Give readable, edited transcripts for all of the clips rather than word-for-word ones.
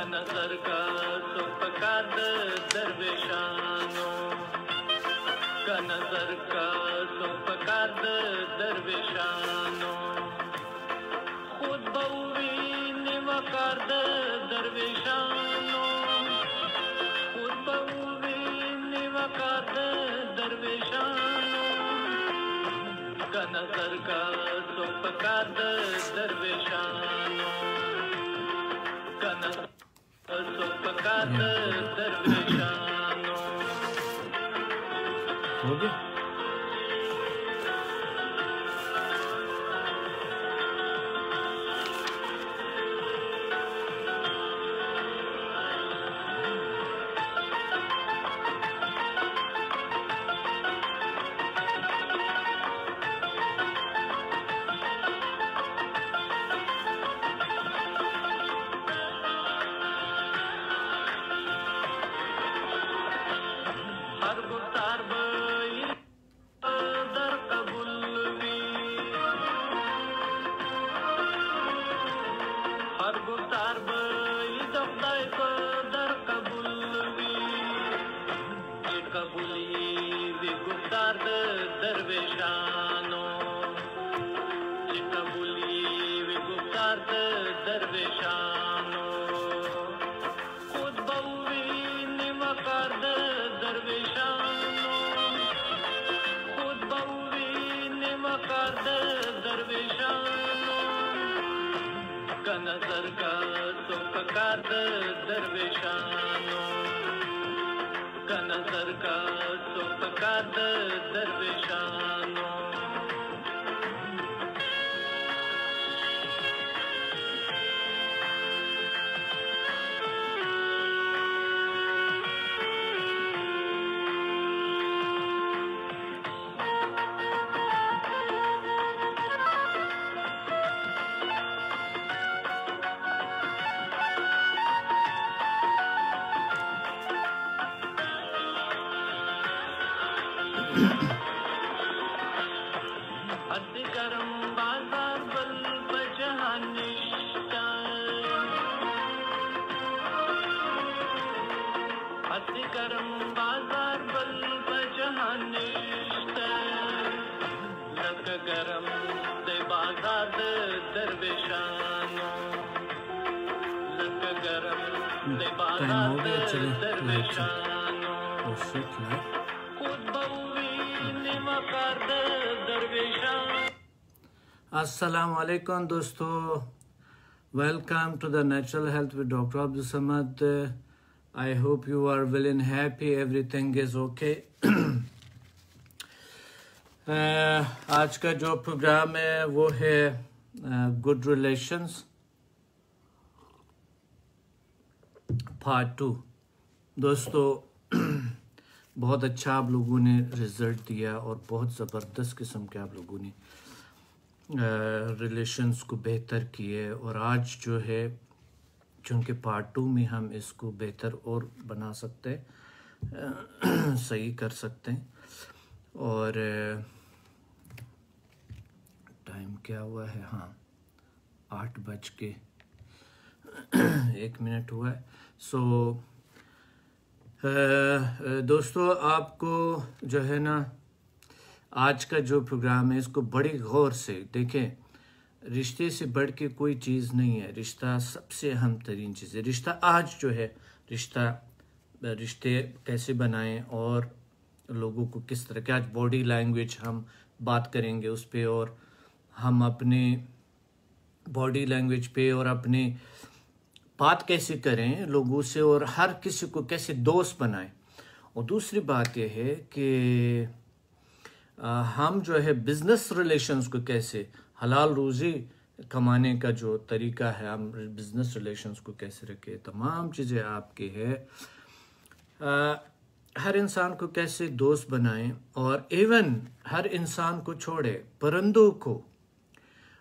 नजर का सुपकाद दरवेशानो का नजर का सुपकाद दरवेशानो खुद बउवी निवकाद दरवेशानो खुद बउवी निवकाद दरवेशानो का नजर का सुपकाद दरवेशानो सुपकाद दरवेशानो हो गया। हर गुफ्तार बई दर कबुलवी हर गुफ्तार बई दफ्तार दर कबुलवी ये कबुली वी गुफ्तार दरवेशानो ये कबुली वी गुफ्तार दरवेशानो खुद बउवी निवकार दरवेशानो खुद बउवी निवकार दरवेशानो का नजर का सुपकार दरवेशानो का नजर का सुपकार दरवेशानो अधिकरम बाजार बल बजहानिश्ता अधिकरम बाजार बल बजहानिश्ता लक गरम दे बाजार दरवेशानो लक गरम दे बाजार दरवेशानो खुद बउवी निवकार दरवेशानो। अस्सलाम वालेकुम दोस्तों, welcome to the natural health with doctor Abdul Samad. I hope you are well and happy, everything is okay. आज का जो प्रोग्राम है वो है गुड रिलेशंस पार्ट 2। दोस्तों बहुत अच्छा आप लोगों ने रिजल्ट दिया और बहुत ज़बरदस्त किस्म के आप लोगों ने रिलेशंस को बेहतर किए। और आज जो है चूँकि पार्ट 2 में हम इसको बेहतर और बना सकते हैं, सही कर सकते हैं। और टाइम क्या हुआ है? हाँ, 8:01 हुआ है। सो दोस्तों आपको जो है ना आज का जो प्रोग्राम है इसको बड़ी गौर से देखें। रिश्ते से बढ़ के कोई चीज़ नहीं है, रिश्ता सबसे अहम तरीन चीज़ है। रिश्ता आज जो है रिश्ते कैसे बनाएं और लोगों को किस तरह के, आज बॉडी लैंग्वेज हम बात करेंगे उस पे, और हम अपने बॉडी लैंग्वेज पे और अपने बात कैसे करें लोगों से और हर किसी को कैसे दोस्त बनाएं। और दूसरी बात यह है कि हम जो है बिजनेस रिलेशंस को कैसे, हलाल रोज़ी कमाने का जो तरीका है, हम बिजनेस रिलेशंस को कैसे रखें, तमाम चीज़ें आपके हैं। हर इंसान को कैसे दोस्त बनाएं, और इवन हर इंसान को छोड़े परिंदों को,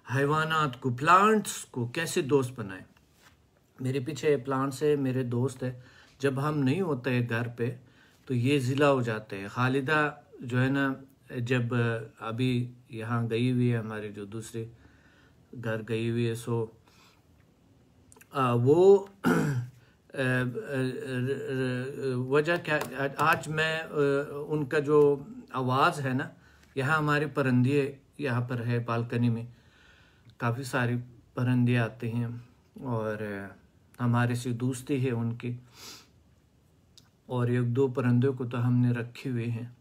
हैवानात को, प्लांट्स को कैसे दोस्त बनाएं। मेरे पीछे प्लांट्स है, मेरे दोस्त है। जब हम नहीं होते हैं घर पे तो ये ज़िला हो जाते हैं। खालिदा जो है ना, जब अभी यहाँ गई हुई है, हमारे जो दूसरे घर गई हुई है, सो वो वजह क्या, आज मैं उनका जो आवाज़ है ना, यहाँ हमारे परिंदे यहाँ पर है बालकनी में, काफ़ी सारे परिंदे आते हैं और हमारे से दोस्ती है उनकी, और एक दो परिंदों को तो हमने रखे हुए हैं,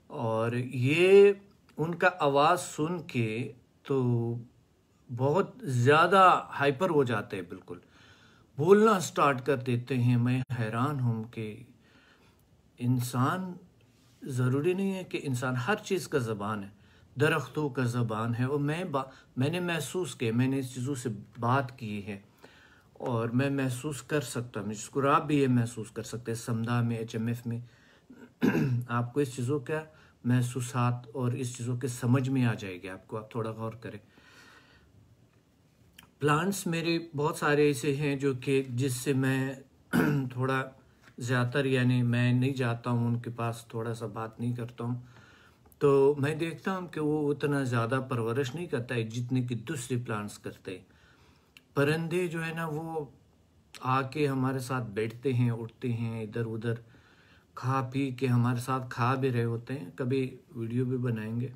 और ये उनका आवाज़ सुन के तो बहुत ज़्यादा हाइपर हो जाते हैं, बिल्कुल बोलना स्टार्ट कर देते हैं। मैं हैरान हूँ कि इंसान, ज़रूरी नहीं है कि इंसान हर चीज़ का ज़बान है, दरख्तों का ज़बान है, और मैंने महसूस किया, मैंने इस चीज़ों से बात की है और मैं महसूस कर सकता हूँ, जिसको आप भी ये महसूस कर सकते हैं। समदा में, HMF में आपको इस चीज़ों का महसूसात और इस चीज़ों के समझ में आ जाएगी आपको, आप थोड़ा गौर करें। प्लांट्स मेरे बहुत सारे ऐसे हैं जो कि जिससे मैं थोड़ा ज़्यादातर, यानी मैं नहीं जाता हूँ उनके पास, थोड़ा सा बात नहीं करता हूँ, तो मैं देखता हूँ कि वो उतना ज़्यादा परवरिश नहीं करता है जितने कि दूसरे प्लांट्स करते हैं। परिंदे जो है ना, वो आके हमारे साथ बैठते हैं, उठते हैं, इधर उधर खा पी के हमारे साथ खा भी रहे होते हैं, कभी वीडियो भी बनाएंगे।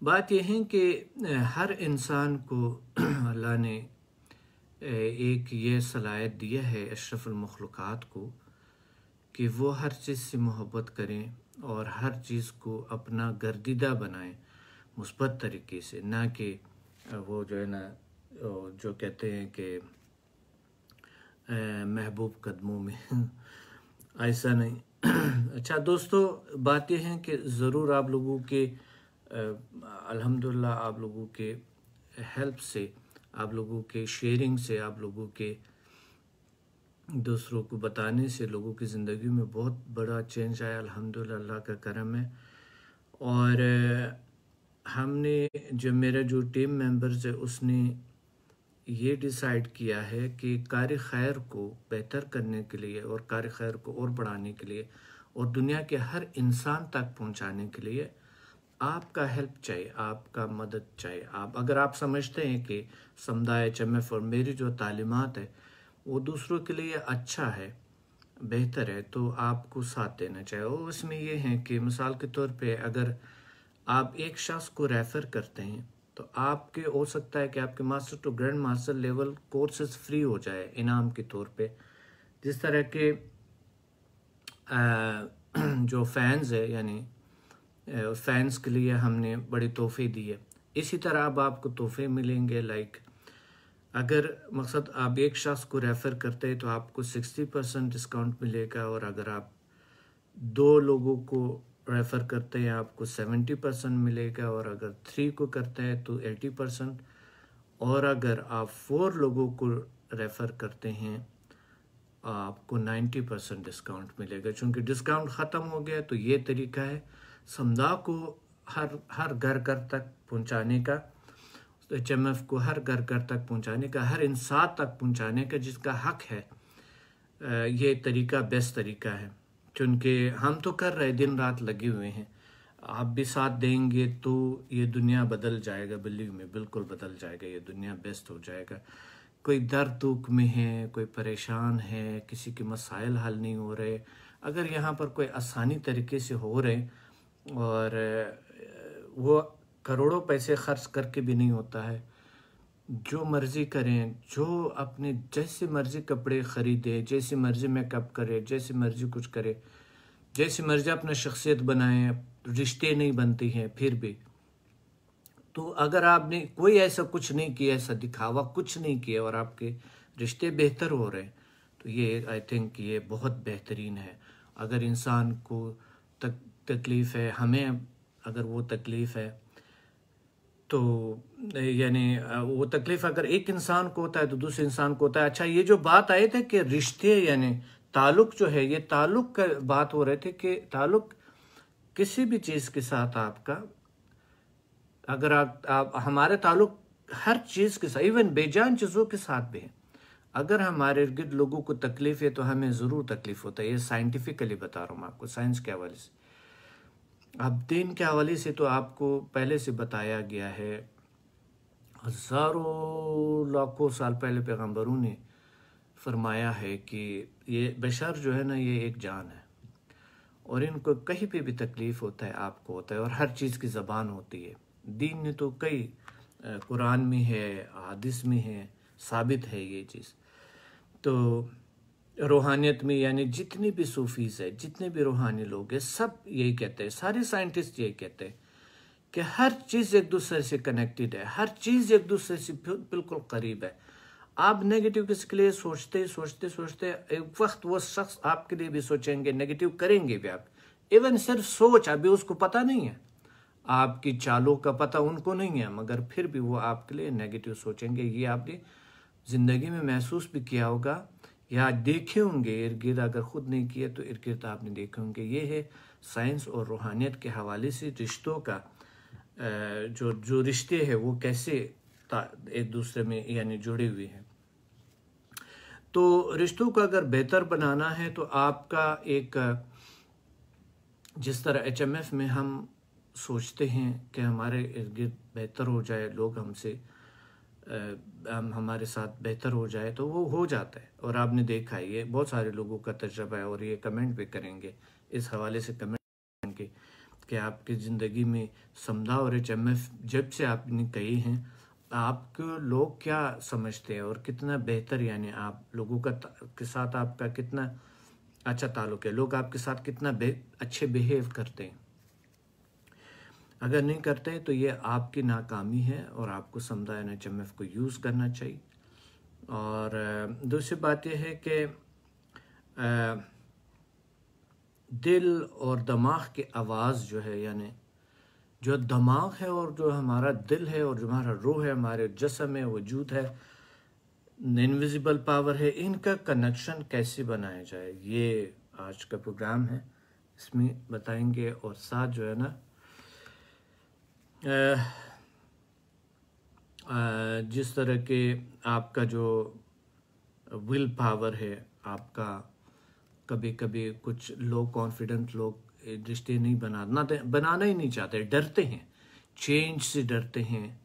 बात यह है कि हर इंसान को अल्लाह ने एक ये सलाहियत दिया है अशरफुल मखलूक़ात को कि वो हर चीज़ से मोहब्बत करें और हर चीज़ को अपना गर्दीदा बनाएं मुस्बत तरीके से, ना कि वो जो है ना, जो कहते हैं कि महबूब कदमों में ऐसा नहीं। अच्छा दोस्तों, बात यह है कि ज़रूर आप लोगों के अल्हम्दुलिल्लाह आप लोगों के हेल्प से, आप लोगों के शेयरिंग से, आप लोगों के दूसरों को बताने से लोगों की ज़िंदगी में बहुत बड़ा चेंज आया। अल्हम्दुलिल्लाह, अल्लाह का करम है। और हमने जो मेरा जो टीम मेंबर्स है उसने ये डिसाइड किया है कि कार खैर को बेहतर करने के लिए और कार खैर को और बढ़ाने के लिए और दुनिया के हर इंसान तक पहुंचाने के लिए आपका हेल्प चाहिए, आपका मदद चाहिए। आप अगर आप समझते हैं कि समुदाय HMF और मेरी जो तालीमात है वो दूसरों के लिए अच्छा है, बेहतर है, तो आपको साथ देना चाहिए। और उसमें ये है कि मिसाल के तौर पे अगर आप एक शख्स को रेफ़र करते हैं तो आपके हो सकता है कि आपके master to grand master level courses free हो जाए इनाम के तौर पे। जिस तरह के जो फैंस है, यानी फैंस के लिए हमने बड़े तोहफे दिए, इसी तरह अब आपको तोहफे मिलेंगे। लाइक अगर मकसद आप एक शख्स को रेफ़र करते हैं तो आपको 60% डिस्काउंट मिलेगा, और अगर आप 2 लोगों को रेफ़र करते हैं आपको 70% मिलेगा, और अगर 3 को करते हैं तो 80%, और अगर आप 4 लोगों को रेफ़र करते हैं आपको 90% डिस्काउंट मिलेगा। चूँकि डिस्काउंट ख़त्म हो गया तो ये तरीका है समुदाय को हर घर घर तक पहुंचाने का, तो HMF को हर घर घर तक पहुंचाने का, हर इंसान तक पहुंचाने का जिसका हक है। ये तरीका बेस्ट तरीका है, क्योंकि हम तो कर रहे, दिन रात लगे हुए हैं। आप भी साथ देंगे तो ये दुनिया बदल जाएगा, बिलीव में, बिल्कुल बदल जाएगा, ये दुनिया बेस्ट हो जाएगा। कोई दर्द दुख में है, कोई परेशान है, किसी के मसाइल हल नहीं हो रहे, अगर यहाँ पर कोई आसानी तरीके से हो रहे और वो करोड़ों पैसे खर्च करके भी नहीं होता है, जो मर्ज़ी करें, जो अपने जैसे मर्ज़ी कपड़े ख़रीदे, जैसे मर्ज़ी मेकअप करे, जैसे मर्ज़ी कुछ करे, जैसे मर्ज़ी अपना शख्सियत बनाएं, रिश्ते नहीं बनते हैं फिर भी। तो अगर आपने कोई ऐसा कुछ नहीं किया, ऐसा दिखावा कुछ नहीं किया और आपके रिश्ते बेहतर हो रहे हैं, तो ये आई थिंक ये बहुत बेहतरीन है। अगर इंसान को तकलीफ़ है, हमें अगर वो तकलीफ़ है तो यानी वो तकलीफ़ अगर एक इंसान को होता है तो दूसरे इंसान को होता है। अच्छा, ये जो बात आए थे कि रिश्ते यानी ताल्लुक़ जो है, ये ताल्लुक़ का बात हो रहे थे कि ताल्लुक़ किसी भी चीज़ के साथ आपका, अगर आप हमारे ताल्लुक़ हर चीज़ के साथ, इवन बेजान चीज़ों के साथ भी है। अगर हमारे इर्द लोगों को तकलीफ़ है तो हमें ज़रूर तकलीफ़ होता है। ये साइंटिफिकली बता रहा हूँ मैं आपको, साइंस के हवाले से। अब दीन के हवाले से तो आपको पहले से बताया गया है, हज़ारों लाखों साल पहले पैगंबरों ने फरमाया है कि ये बशर जो है ना, ये एक जान है और इनको कहीं पे भी तकलीफ़ होता है, आपको होता है, और हर चीज़ की ज़बान होती है। दीन ने तो कई कुरान में है, हदीस में है, साबित है ये चीज़। तो रूहानियत में यानी जितनी भी सूफीज़ है, जितने भी रूहानी लोग हैं, सब यही कहते हैं, सारे साइंटिस्ट यही कहते हैं कि हर चीज़ एक दूसरे से कनेक्टेड है, हर चीज़ एक दूसरे से बिल्कुल करीब है। आप नेगेटिव किसके लिए सोचते सोचते सोचते एक वक्त वो शख्स आपके लिए भी सोचेंगे, नेगेटिव करेंगे भी आप। इवन सिर्फ सोच, अभी उसको पता नहीं है, आपकी चालों का पता उनको नहीं है, मगर फिर भी वो आपके लिए नेगेटिव सोचेंगे। ये आपने ज़िंदगी में महसूस भी किया होगा या देखे होंगे इर्द गिर्द, अगर ख़ुद नहीं किए तो इर्द गिर्द आपने देखे होंगे। ये है साइंस और रूहानियत के हवाले से रिश्तों का जो रिश्ते हैं वो कैसे एक दूसरे में यानी जुड़े हुए हैं। तो रिश्तों को अगर बेहतर बनाना है तो आपका एक, जिस तरह HMF में हम सोचते हैं कि हमारे इर्द गिर्द बेहतर हो जाए, लोग हमसे हमारे साथ बेहतर हो जाए, तो वो हो जाता है। और आपने देखा है, ये बहुत सारे लोगों का तजर्बा है और ये कमेंट भी करेंगे, इस हवाले से कमेंट करेंगे कि आपकी ज़िंदगी में समदा और HMF जब से आपने कही हैं, आपको लोग क्या समझते हैं और कितना बेहतर, यानी आप लोगों का के साथ आपका कितना अच्छा ताल्लुक़ है, लोग आपके साथ कितना अच्छे बिहेव करते हैं। अगर नहीं करते तो ये आपकी नाकामी है और आपको समदा HMF को यूज़ करना चाहिए। और दूसरी बात यह है कि दिल और दिमाग की आवाज़ जो है, यानी जो दिमाग है और जो हमारा दिल है और जो हमारा रूह है, हमारे जिस्म है, वजूद है, इनविजिबल पावर है, इनका कनेक्शन कैसे बनाया जाए, ये आज का प्रोग्राम है, इसमें बताएंगे। और साथ जो है ना, जिस तरह के आपका जो विल पावर है आपका, कभी कभी कुछ लो कॉन्फिडेंट लोग रिश्ते नहीं बनाना ही नहीं चाहते, डरते हैं, चेंज से डरते हैं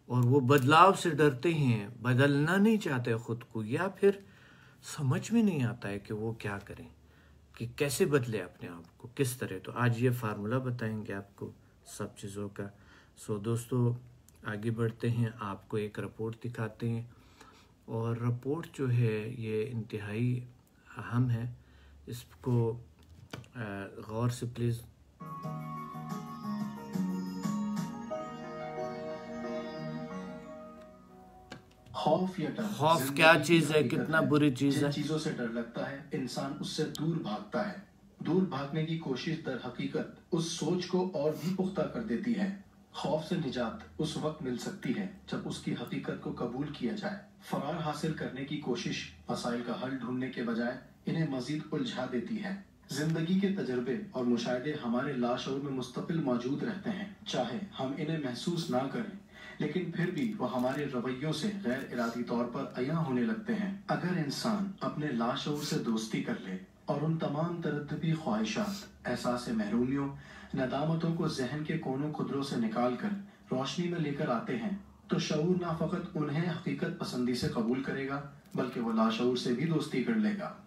और वो बदलाव से डरते हैं, बदलना नहीं चाहते ख़ुद को, या फिर समझ में नहीं आता है कि वो क्या करें, कि कैसे बदले अपने आप को, किस तरह। तो आज ये फार्मूला बताएंगे आपको सब चीज़ों का। सो दोस्तों, आगे बढ़ते हैं, आपको एक रिपोर्ट दिखाते हैं और रिपोर्ट जो है ये इंतहाई अहम है, इसको गौर से प्लीज़। खौफ या डर, खौफ क्या चीज़ है, कितना बुरी चीज़ है। चीजों से डर लगता है, इंसान उससे दूर भागता है। दूर भागने की कोशिश दर हकीकत उस सोच को और भी पुख्ता कर देती है। खौफ से निजात उस वक्त मिल सकती है जब उसकी हकीकत को कबूल किया जाए। फरार हासिल करने की कोशिश मसाइल का हल ढूंढने के बजाय इन्हें मजीद उलझा देती है। जिंदगी के तजर्बे और मुशाहिदे हमारे लाशऊर में मुस्तकिल मौजूद रहते हैं, चाहे हम इन्हें महसूस ना करें, लेकिन फिर भी वह हमारे रवैयों से गैर इरादी तौर पर अया होने लगते हैं। अगर इंसान अपने लाशऊर से दोस्ती कर ले और उन तमाम तरद्दुदी ख्वाहिशात, एहसास महरूमियों, नदामतों को जहन के कोनों खुदरों से निकाल कर रोशनी में लेकर आते हैं, तो शऊर ना फकत उन्हें हकीकत पसंदी से कबूल करेगा, बल्कि वो लाशऊर से भी दोस्ती कर लेगा।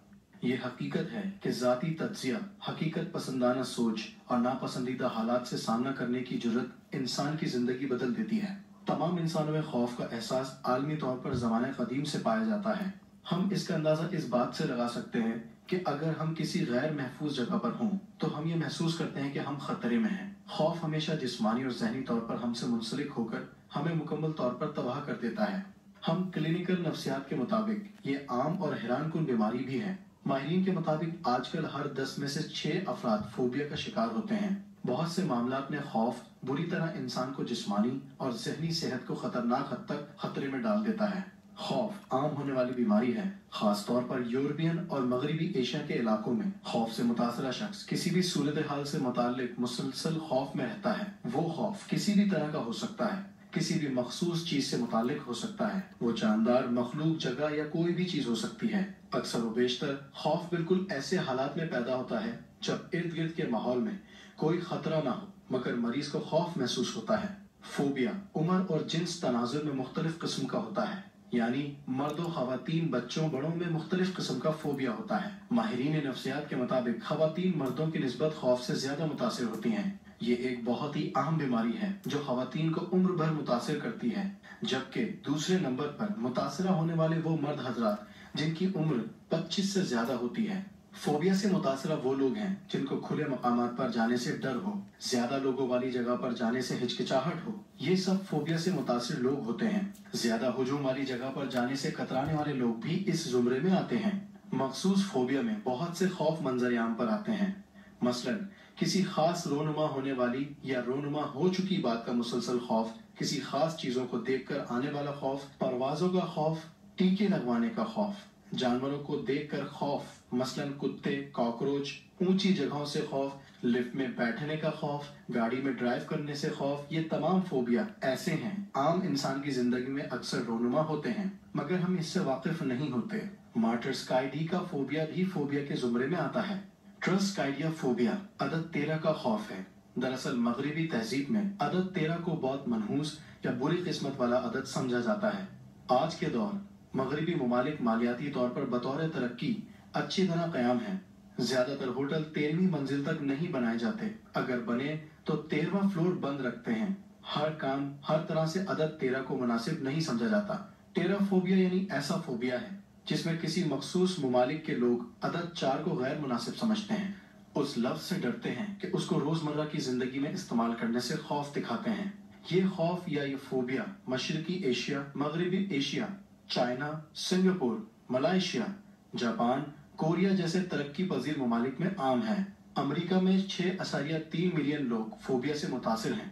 ये हकीकत है कि जाती तज्जिया, हकीकत पसंदाना सोच और नापसंदीदा हालात से सामना करने की जुर्रत इंसान की जिंदगी बदल देती है। तमाम इंसानों में खौफ का एहसास आलमी तौर पर ज़माने कदीम से पाया जाता है। हम इसका अंदाज़ा इस बात से लगा सकते हैं कि अगर हम किसी गैर महफूज जगह पर हों तो हम ये महसूस करते हैं कि हम खतरे में हैं। खौफ हमेशा जिस्मानी और जहनी तौर पर हमसे मुंसलिक होकर हमें मुकम्मल तौर पर तबाह कर देता है। हम क्लिनिकल नफ्सियात के मुताबिक ये आम और हैरानकुन बीमारी भी है। माहिरीन के मुताबिक आजकल हर 10 में से 6 अफराद फोबिया का शिकार होते हैं। बहुत से मामलात में खौफ बुरी तरह इंसान को जिस्मानी और जहनी सेहत को खतरनाक हद तक खतरे में डाल देता है। खौफ आम होने वाली बीमारी है, खास तौर पर यूरोपियन और मगरबी एशिया के इलाकों में। खौफ से मुतासरा शख्स किसी भी सूरत हाल से मुताल्लिक मुसलसल खौफ में रहता है। वो खौफ किसी भी तरह का हो सकता है, किसी भी मखसूस चीज से मुताल्लिक हो सकता है। वो जानदार, मखलूक, जगह या कोई भी चीज हो सकती है। अक्सर व बेशतर खौफ बिल्कुल ऐसे हालात में पैदा होता है जब इर्द गिर्द के माहौल में कोई खतरा ना हो, मगर मरीज को खौफ महसूस होता है। फोबिया उम्र और जिन्स तनाजुर में मुख्तलिफ किस्म का होता है। यानी मर्दों, खवातीन, बच्चों, बड़ों में मुख्तलिफ किस्म का फोबिया होता है। माहिरीन नफ्सियात के मुताबिक खवातीन मर्दों की निस्बत खौफ से ज्यादा मुतासिर होती हैं। ये एक बहुत ही आम बीमारी है जो खवातीन को उम्र भर मुतासिर करती है, जबकि दूसरे नंबर पर मुतासरा होने वाले वो मर्द हजरात जिनकी उम्र 25 से ज्यादा होती है। फोबिया से मुतासरा वो लोग हैं जिनको खुले मकामात पर जाने से डर हो, ज्यादा लोगों वाली जगह पर जाने से हिचकिचाहट हो। ये सब फोबिया से मुतासिर लोग होते हैं। ज्यादा हुजूम वाली जगह पर जाने से कतराने वाले लोग भी इस जुमरे में आते हैं। मखसूस फोबिया में बहुत से खौफ मंजर-ए-आम पर आते हैं। मसलन किसी खास रोनुमा होने वाली या रोनुमा हो चुकी बात का मुसलसल खौफ, किसी खास चीजों को देखकर आने वाला खौफ, परवाजों का खौफ, टीके लगवाने का खौफ, जानवरों को देखकर खौफ, मसलन कुत्ते, कॉकरोच, ऊंची जगहों से खौफ, लिफ्ट में बैठने का खौफ, गाड़ी में ड्राइव करने से खौफ। ये तमाम फोबिया ऐसे हैं आम इंसान की जिंदगी में अक्सर रोनुमा होते हैं, मगर हम इससे वाकिफ नहीं होते। मार्टरस्काइडी का फोबिया भी फोबिया के जुमरे में आता है। ट्रस्काइडिया फोबिया अदद 13 का खौफ है। दरअसल मगरिबी तहजीब में अदद 13 को बहुत मनहूस या बुरी किस्मत वाला अदद समझा जाता है। आज के दौर मगरिबी ममालिक मालियाती तौर पर बतौर तरक्की अच्छी तरह कयाम है। ज्यादातर होटल 13वीं मंजिल तक नहीं बनाए जाते, अगर बने तो 13वां फ्लोर बंद रखते हैं। हर काम हर तरह से अदद 13 को मुनासिब नहीं समझा जाता। टेराफोबिया यानी ऐसा फोबिया है जिसमें किसी मखसूस ममालिक के लोग अदद 4 को गैर मुनासिब समझते हैं। उस लफ्ज से डरते हैं कि उसको रोजमर्रा की जिंदगी में इस्तेमाल करने से खौफ दिखाते हैं। ये खौफ या ये फोबिया मशरकी एशिया, मगरबी Asia, China, Singapore, Malaysia, Japan, Korea जैसे तरक्की पजीर ममालिक में आम है। अमेरिका में 6.3 मिलियन लोग फोबिया से मुतासिर हैं।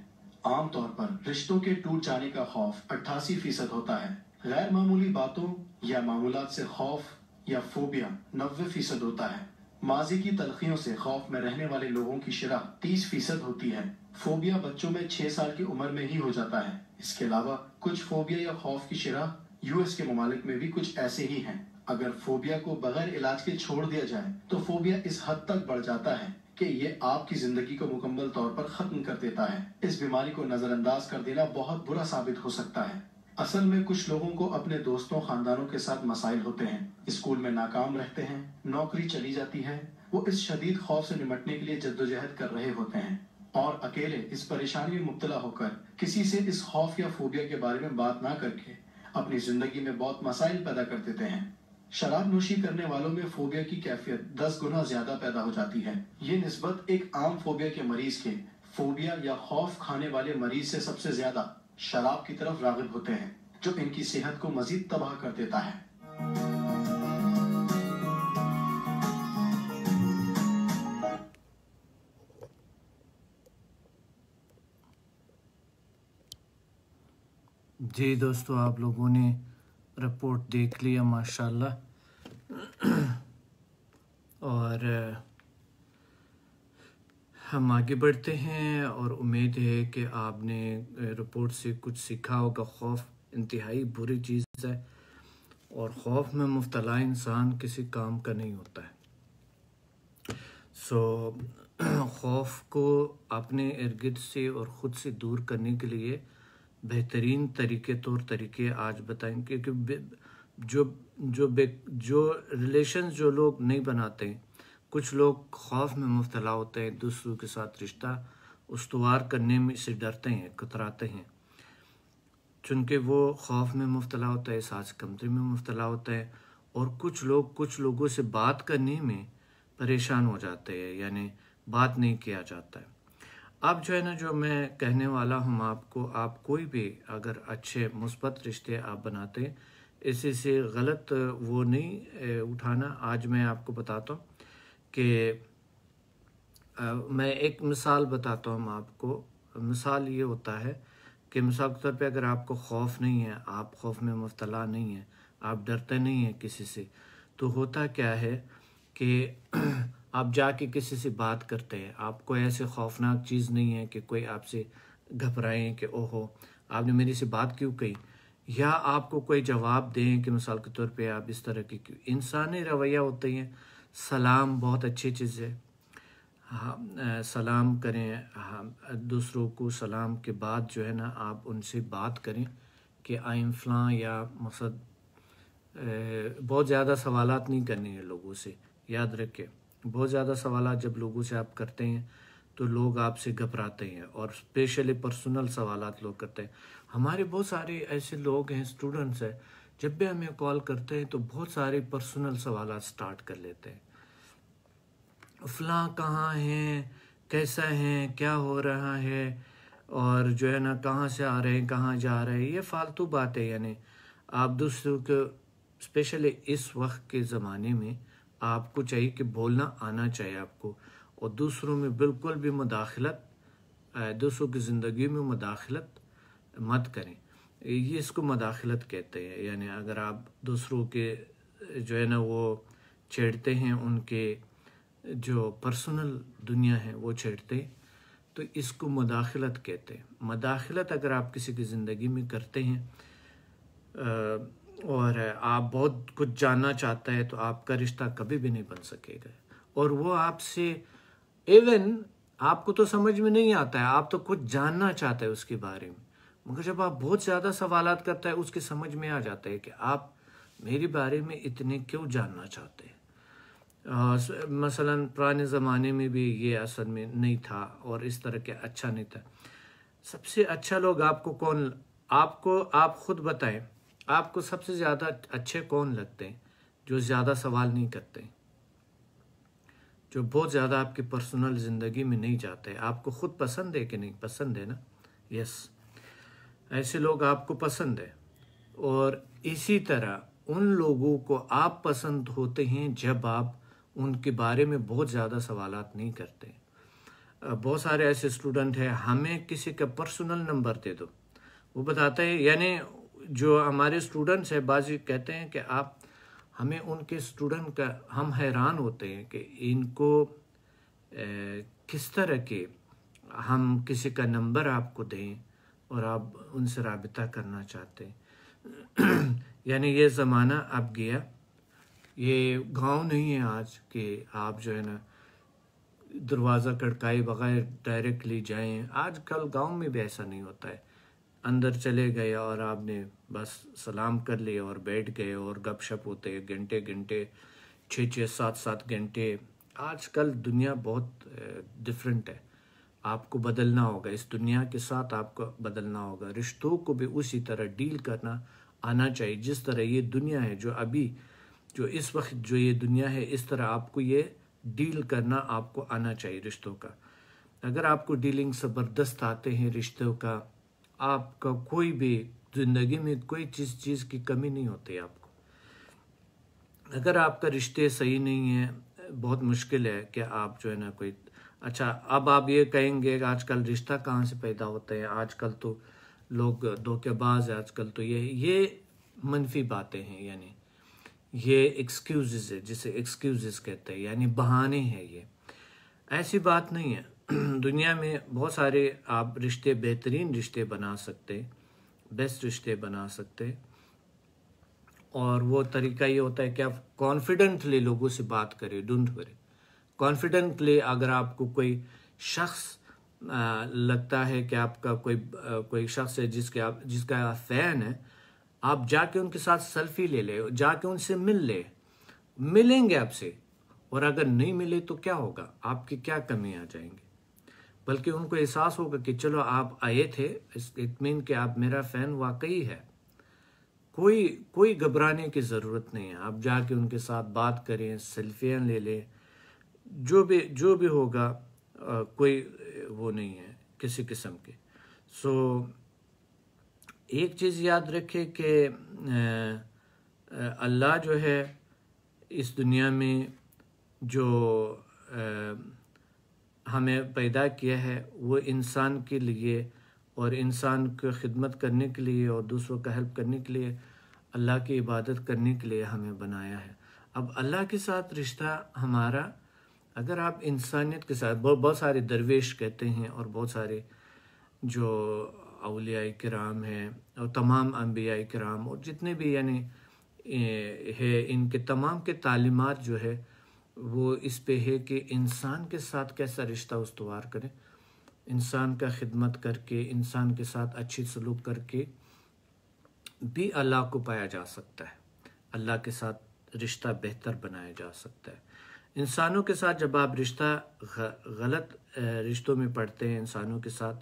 आमतौर पर रिश्तों के टूट जाने का खौफ 88% होता है। गैर मामूली बातों या मामूलात से खौफ या फोबिया 90% होता है। माजी की तलखियों से खौफ में रहने वाले लोगों की शरह 30% होती है। फोबिया बच्चों में 6 साल की उम्र में ही हो जाता है। इसके अलावा कुछ फोबिया या खौफ की शरह यूएस के ममालिक में भी कुछ ऐसे ही हैं। अगर फोबिया को बगैर इलाज के छोड़ दिया जाए तो फोबिया इस हद तक बढ़ जाता है कि ये आपकी जिंदगी को मुकम्मल तौर पर खत्म कर देता है। इस बीमारी को नजरअंदाज कर देना बहुत बुरा साबित हो सकता है। असल में कुछ लोगों को अपने दोस्तों, खानदानों के साथ मसाइल होते हैं, स्कूल में नाकाम रहते हैं, नौकरी चली जाती है, वो इस शदीद खौफ से निपटने के लिए जद्दोजहद कर रहे होते हैं और अकेले इस परेशानी में मुब्तला होकर किसी से इस खौफ या फोबिया के बारे में बात ना करके अपनी जिंदगी में बहुत मसाइल पैदा कर देते हैं। शराब नोशी करने वालों में फोबिया की कैफियत 10 गुना ज्यादा पैदा हो जाती है। ये निस्बत एक आम फोबिया के मरीज के फोबिया या खौफ खाने वाले मरीज से सबसे ज्यादा शराब की तरफ रागिब होते हैं, जो इनकी सेहत को मजीद तबाह कर देता है। जी दोस्तों, आप लोगों ने रिपोर्ट देख लिया माशाल्लाह, और हम आगे बढ़ते हैं और उम्मीद है कि आपने रिपोर्ट से कुछ सीखा होगा। खौफ इंतहाई बुरी चीज़ है और खौफ में मुब्तला इंसान किसी काम का नहीं होता है। खौफ को अपने इर्द गिर्द से और ख़ुद से दूर करने के लिए बेहतरीन तरीके आज बताएंगे कि जो रिलेशन जो लोग नहीं बनाते, कुछ लोग खौफ में मुब्तला होते हैं, दूसरों के साथ रिश्ता उस्तवार करने में से डरते हैं, कतराते हैं, चूँकि वो खौफ में मुब्तला होता है, एहसास कमतरी में मुब्तला होता है, और कुछ लोगों से बात करने में परेशान हो जाते हैं, यानी बात नहीं किया जाता है। अब जो है ना, जो मैं कहने वाला हूँ आपको, आप कोई भी अगर अच्छे मुस्बत रिश्ते आप बनाते हैं, इसी से गलत वो नहीं उठाना। आज मैं आपको बताता हूँ कि मैं एक मिसाल बताता हूँ आपको। मिसाल ये होता है कि मिसाल के तौर पे अगर आपको खौफ नहीं है, आप खौफ में मुब्तला नहीं है, आप डरते नहीं हैं किसी से, तो होता क्या है कि आप जाके किसी से बात करते हैं, आपको ऐसे खौफनाक चीज़ नहीं है कि कोई आपसे घबराएं कि ओहो आपने मेरी से बात क्यों कही, या आपको कोई जवाब दें कि मिसाल के तौर पे आप इस तरह की क्यों। इंसानी रवैया होते हैं। सलाम बहुत अच्छी चीज़ है, हाँ सलाम करें, हाँ दूसरों को सलाम के बाद जो है ना आप उनसे बात करें कि आइम फ़लाँ या मकसद बहुत ज़्यादा सवालात नहीं करने हैं लोगों से। याद रखें, बहुत ज़्यादा सवालात जब लोगों से आप करते हैं तो लोग आपसे घबराते हैं, और स्पेशली पर्सनल सवालात लोग करते हैं। हमारे बहुत सारे ऐसे लोग हैं, स्टूडेंट्स हैं, जब भी हमें कॉल करते हैं तो बहुत सारे पर्सनल सवालात स्टार्ट कर लेते हैं। फ़लाँ कहाँ हैं, कैसा है, क्या हो रहा है, और जो है ना कहाँ से आ रहे हैं, कहाँ जा रहे हैं, ये फालतू बात है। यानी आप दूसरों को, स्पेशली इस वक्त के ज़माने में, आपको चाहिए कि बोलना आना चाहिए आपको, और दूसरों में बिल्कुल भी मुदाखलत, दूसरों की ज़िंदगी में मुदाखलत मत करें। ये इसको मुदाखलत कहते हैं। यानी अगर आप दूसरों के जो है ना वो छेड़ते हैं, उनके जो पर्सनल दुनिया है वो छेड़ते, तो इसको मुदाखलत कहते हैं। मुदाखलत अगर आप किसी की ज़िंदगी में करते हैं और आप बहुत कुछ जानना चाहता है, तो आपका रिश्ता कभी भी नहीं बन सकेगा। और वो आपसे, इवन आपको तो समझ में नहीं आता है, आप तो कुछ जानना चाहते हैं उसके बारे में, मगर जब आप बहुत ज़्यादा सवालात करता है, उसके समझ में आ जाता है कि आप मेरे बारे में इतने क्यों जानना चाहते हैं। मसलन पुराने ज़माने में भी ये असल में नहीं था, और इस तरह के अच्छा नहीं था। सबसे अच्छा लोग आपको कौन, आपको आप खुद बताएं, आपको सबसे ज़्यादा अच्छे कौन लगते हैं? जो ज़्यादा सवाल नहीं करते, जो बहुत ज़्यादा आपकी पर्सनल ज़िंदगी में नहीं जाते। आपको खुद पसंद है कि नहीं? पसंद है ना? यस, ऐसे लोग आपको पसंद है। और इसी तरह उन लोगों को आप पसंद होते हैं जब आप उनके बारे में बहुत ज़्यादा सवालात नहीं करते। बहुत सारे ऐसे स्टूडेंट हैं, हमें किसी का पर्सनल नंबर दे दो, वो बताता है। यानी जो हमारे स्टूडेंट्स हैं, बाजी कहते हैं कि आप हमें उनके स्टूडेंट का, हम हैरान होते हैं कि इनको किस तरह के हम किसी का नंबर आपको दें और आप उनसे राबिता करना चाहते हैं। यानी ये ज़माना अब गया, ये गांव नहीं है आज कि आप जो है ना दरवाज़ा खड़काए बगैर डायरेक्टली जाएं। आजकल गांव में भी ऐसा नहीं होता है, अंदर चले गए और आपने बस सलाम कर लिया और बैठ गए, और गपशप होते घंटे घंटे, 6-6, 7-7 घंटे। आजकल दुनिया बहुत डिफरेंट है, आपको बदलना होगा, इस दुनिया के साथ आपको बदलना होगा। रिश्तों को भी उसी तरह डील करना आना चाहिए जिस तरह ये दुनिया है, जो अभी जो इस वक्त जो ये दुनिया है, इस तरह आपको ये डील करना आपको आना चाहिए रिश्तों का। अगर आपको डीलिंग ज़बरदस्त आते हैं रिश्तों का, आपका कोई भी ज़िंदगी में कोई चीज़ की कमी नहीं होती आपको। अगर आपका रिश्ते सही नहीं है, बहुत मुश्किल है कि आप जो है ना कोई अच्छा। अब आप ये कहेंगे कि आजकल रिश्ता कहाँ से पैदा होता है, आजकल तो लोग धोखेबाज है, आजकल तो ये मनफी बातें हैं। यानी ये एक्सक्यूज़ेस है, जिसे एक्सक्यूज़ेस कहते हैं, यानी बहाने हैं। ये ऐसी बात नहीं है। दुनिया में बहुत सारे आप रिश्ते, बेहतरीन रिश्ते बना सकते, बेस्ट रिश्ते बना सकते, और वो तरीका ये होता है कि आप कॉन्फिडेंटली लोगों से बात करें, डोंट वरी। कॉन्फिडेंटली अगर आपको कोई शख्स लगता है कि आपका कोई शख्स है जिसका आप फ़ैन है, आप जाके उनके साथ सेल्फी ले ले, जाके उनसे मिलेंगे आपसे, और अगर नहीं मिले तो क्या होगा, आपकी क्या कमी आ जाएंगी, बल्कि उनको एहसास होगा कि चलो आप आए थे, इट मीन कि आप मेरा फ़ैन वाकई है। कोई घबराने की ज़रूरत नहीं है। आप जाके उनके साथ बात करें, सेल्फियाँ ले लें, जो भी होगा, कोई वो नहीं है किसी किस्म के। सो एक चीज़ याद रखें कि अल्लाह जो है इस दुनिया में जो हमें पैदा किया है, वो इंसान के लिए और इंसान को खिदमत करने के लिए और दूसरों का हेल्प करने के लिए, अल्लाह की इबादत करने के लिए हमें बनाया है। अब अल्लाह के साथ रिश्ता हमारा, अगर आप इंसानियत के साथ, बहुत सारे दरवेश कहते हैं और बहुत सारे जो औलिया किराम हैं और तमाम अंबिया किराम और जितने भी यानी है, इनके तमाम के तालीमात जो है वो इस पे है कि इंसान के साथ कैसा रिश्ता उस्तवार करें, इंसान का खिदमत करके, इंसान के साथ अच्छी सलूक करके, भी अल्लाह को पाया जा सकता है, अल्लाह के साथ रिश्ता बेहतर बनाया जा सकता है। इंसानों के साथ जब आप रिश्ता गलत रिश्तों में पड़ते हैं इंसानों के साथ,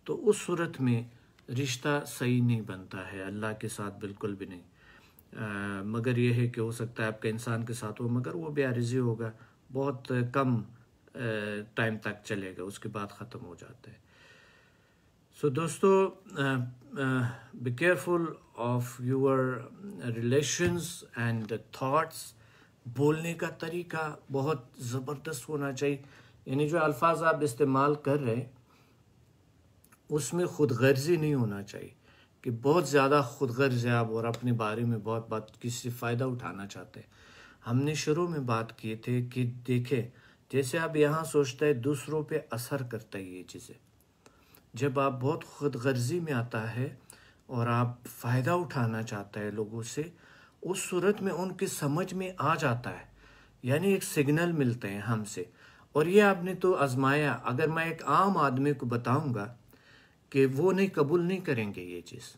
तो उस सूरत में रिश्ता सही नहीं बनता है, अल्लाह के साथ बिल्कुल भी नहीं। मगर ये है कि हो सकता है आपके इंसान के साथ हो, मगर वो बेअर्जी होगा, बहुत कम टाइम तक चलेगा, उसके बाद ख़त्म हो जाता है। सो दोस्तों, B careful of your relations and thoughts. बोलने का तरीका बहुत ज़बरदस्त होना चाहिए, यानी जो अल्फाज आप इस्तेमाल कर रहे हैं उसमें खुद गर्जी नहीं होना चाहिए कि बहुत ज़्यादा खुद गर्ज है आप और अपने बारे में बहुत बात किसी फ़ायदा उठाना चाहते हैं। हमने शुरू में बात किए थे कि देखें, जैसे आप यहाँ सोचते हैं दूसरों पे असर करता है ये चीज़ें। जब आप बहुत खुद गर्जी में आता है और आप फ़ायदा उठाना चाहता है लोगों से, उस सूरत में उनकी समझ में आ जाता है, यानी एक सिग्नल मिलते हैं हमसे। और ये आपने तो आजमाया, अगर मैं एक आम आदमी को बताऊंगा कि वो नहीं कबूल नहीं करेंगे ये चीज़।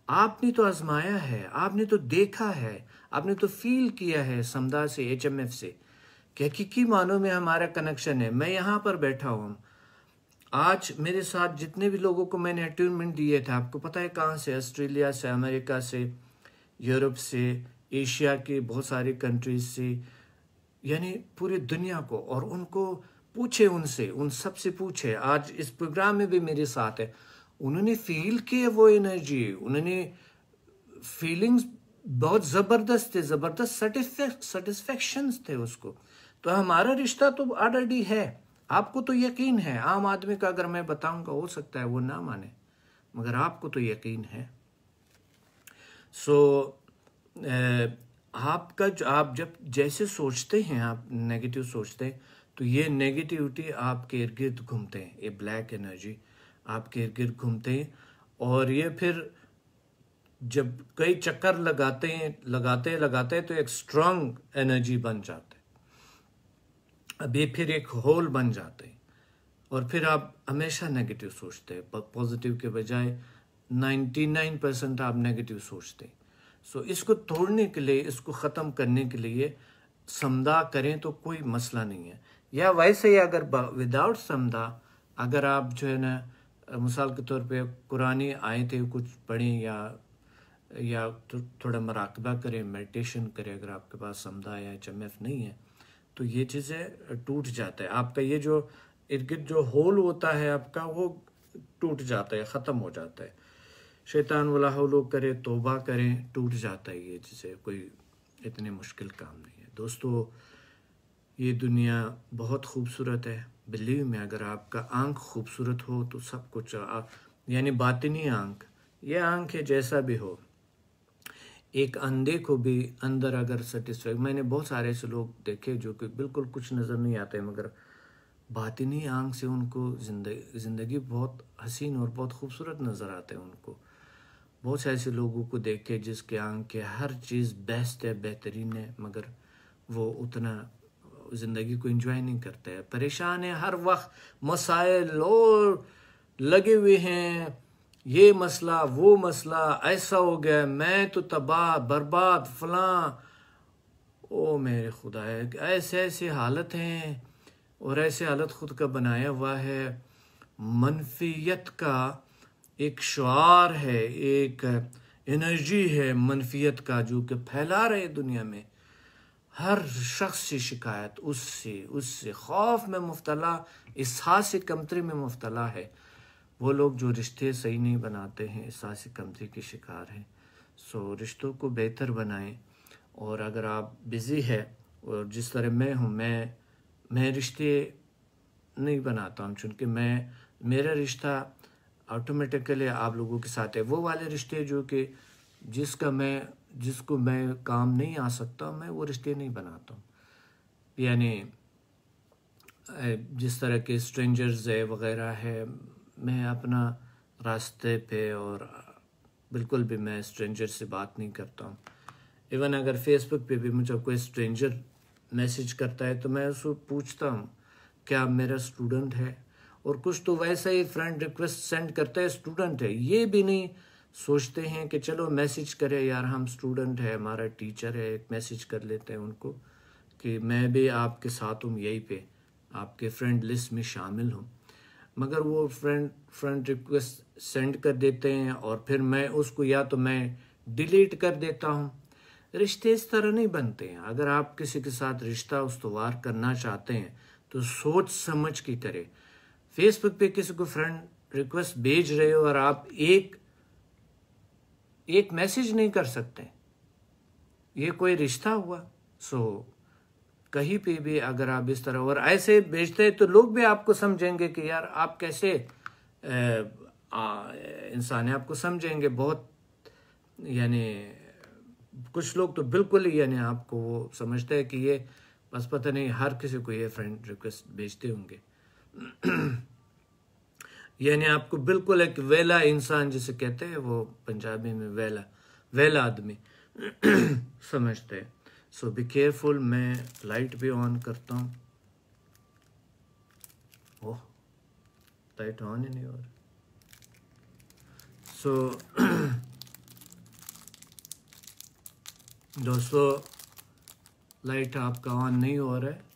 आपने तो आजमाया है, आपने तो देखा है, आपने तो फील किया है समदा से, HMF से, कि हकीकी मानों में हमारा कनेक्शन है। मैं यहाँ पर बैठा हूँ, आज मेरे साथ जितने भी लोगों को मैंने अटैचमेंट दिए थे, आपको पता है कहाँ से, ऑस्ट्रेलिया से, अमेरिका से, यूरोप से, एशिया के बहुत सारी कंट्रीज से, यानी पूरी दुनिया को। और उनको पूछे, उनसे उन सब से पूछे, आज इस प्रोग्राम में भी मेरे साथ है, उन्होंने फील किया वो एनर्जी, उन्होंने फीलिंग्स बहुत ज़बरदस्त थे, ज़बरदस्त सेटिस्फेक्शंस थे उसको। तो हमारा रिश्ता तो ऑलरेडी है, आपको तो यकीन है। आम आदमी का अगर मैं बताऊंगा हो सकता है वो ना माने, मगर आपको तो यकीन है। सो आपका जो आप जब जैसे सोचते हैं, आप नेगेटिव सोचते हैं, तो ये नेगेटिविटी आपके इर्द गिर्द घूमते हैं, ये ब्लैक एनर्जी आपके इर्द गिर्द घूमते हैं। और ये फिर जब कई चक्कर लगाते हैं तो एक स्ट्रांग एनर्जी बन जाता है, अब ये फिर एक होल बन जाते हैं। और फिर आप हमेशा नेगेटिव सोचते हैं, पॉजिटिव के बजाय 99% आप नेगेटिव सोचते हैं। सो इसको तोड़ने के लिए, इसको ख़त्म करने के लिए समदा करें तो कोई मसला नहीं है। या वैसे ही अगर विदाउट समदा, अगर आप जो है ना मिसाल के तौर पे कुरानी आयतें कुछ पढ़ें या तो थोड़ा मराकबा करें, मेडिटेशन करें, अगर आपके पास समदा या HMF नहीं है तो ये चीज़ें टूट जाता है। आपका ये जो इर्द गिर्द जो होल होता है आपका, वो टूट जाता है, ख़त्म हो जाता है। शैतान वाला हौलो करे, तौबा करें, टूट जाता है ये चीज़ें, कोई इतनी मुश्किल काम नहीं है। दोस्तों, ये दुनिया बहुत खूबसूरत है, बिलीव में। अगर आपका आंख खूबसूरत हो तो सब कुछ, यानी बातिनी आंख, ये आंख है जैसा भी हो, एक अंधे को भी अंदर अगर सेटिस्फाई, मैंने बहुत सारे ऐसे लोग देखे जो कि बिल्कुल कुछ नज़र नहीं आते, मगर बातिनी आंख से उनको ज़िंदगी बहुत हसीन और बहुत खूबसूरत नज़र आते हैं उनको। बहुत से ऐसे लोगों को देखे जिसके आंख के हर चीज़ बेस्ट है, बेहतरीन है, मगर वो उतना ज़िंदगी को एंजॉय नहीं करते हैं, परेशान है, हर वक्त मसाइल और लगे हुए हैं, ये मसला वो मसला, ऐसा हो गया, मैं तो तबाह बर्बाद फलां। ओ मेरे खुदा है, ऐसे ऐसे हालत हैं, और ऐसे हालत खुद का बनाया हुआ है। मनफियत का एक शुआर है, एक एनर्जी है मनफियत का, जो कि फैला रहे दुनिया में। हर शख्स से शिकायत, उससे खौफ में मुब्तला, एहसास कमतरी में मुब्तला है। वो लोग जो रिश्ते सही नहीं बनाते हैं, एहसास कमतरी के शिकार हैं। सो रिश्तों को बेहतर बनाएं। और अगर आप बिज़ी है, और जिस तरह मैं हूँ, मैं रिश्ते नहीं बनाता हूँ, चूँकि मेरा रिश्ता ऑटोमेटिकली आप लोगों के साथ है। वो वाले रिश्ते जो कि जिसको मैं काम नहीं आ सकता, मैं वो रिश्ते नहीं बनाता हूँ। यानी जिस तरह के स्ट्रेंजर्स है वगैरह है, मैं अपना रास्ते पे, और बिल्कुल भी मैं स्ट्रेंजर से बात नहीं करता हूँ। इवन अगर फेसबुक पे भी मुझे कोई स्ट्रेंजर मैसेज करता है तो मैं उसको पूछता हूँ क्या मेरा स्टूडेंट है, और कुछ तो वैसा ही फ्रेंड रिक्वेस्ट सेंड करता है, स्टूडेंट है, ये भी नहीं सोचते हैं कि चलो मैसेज करें यार, हम स्टूडेंट है, हमारा टीचर है, एक मैसेज कर लेते हैं उनको कि मैं भी आपके साथ हूँ, यहीं पे आपके फ्रेंड लिस्ट में शामिल हूँ। मगर वो फ्रेंड रिक्वेस्ट सेंड कर देते हैं और फिर मैं उसको या तो मैं डिलीट कर देता हूँ। रिश्ते इस तरह नहीं बनते हैं। अगर आप किसी के साथ रिश्ता उस्तवार करना चाहते हैं तो सोच समझ के करें। फेसबुक पे किसी को फ्रेंड रिक्वेस्ट भेज रहे हो और आप एक मैसेज नहीं कर सकते, ये कोई रिश्ता हुआ? कहीं पे भी अगर आप इस तरह और ऐसे भेजते हैं तो लोग भी आपको समझेंगे कि यार आप कैसे इंसान है, आपको समझेंगे बहुत। यानी कुछ लोग तो बिल्कुल ही यानी आपको वो समझते हैं कि ये बस पता नहीं हर किसी को ये फ्रेंड रिक्वेस्ट भेजते होंगे। यानी आपको बिल्कुल एक वेला इंसान जिसे कहते हैं, वो पंजाबी में वेला आदमी समझते हैं। सो बी केयरफुल। मैं लाइट भी ऑन करता हूँ। ओह, लाइट ऑन ही नहीं हो रहा। दोस्तों, लाइट आपका ऑन नहीं हो रहा है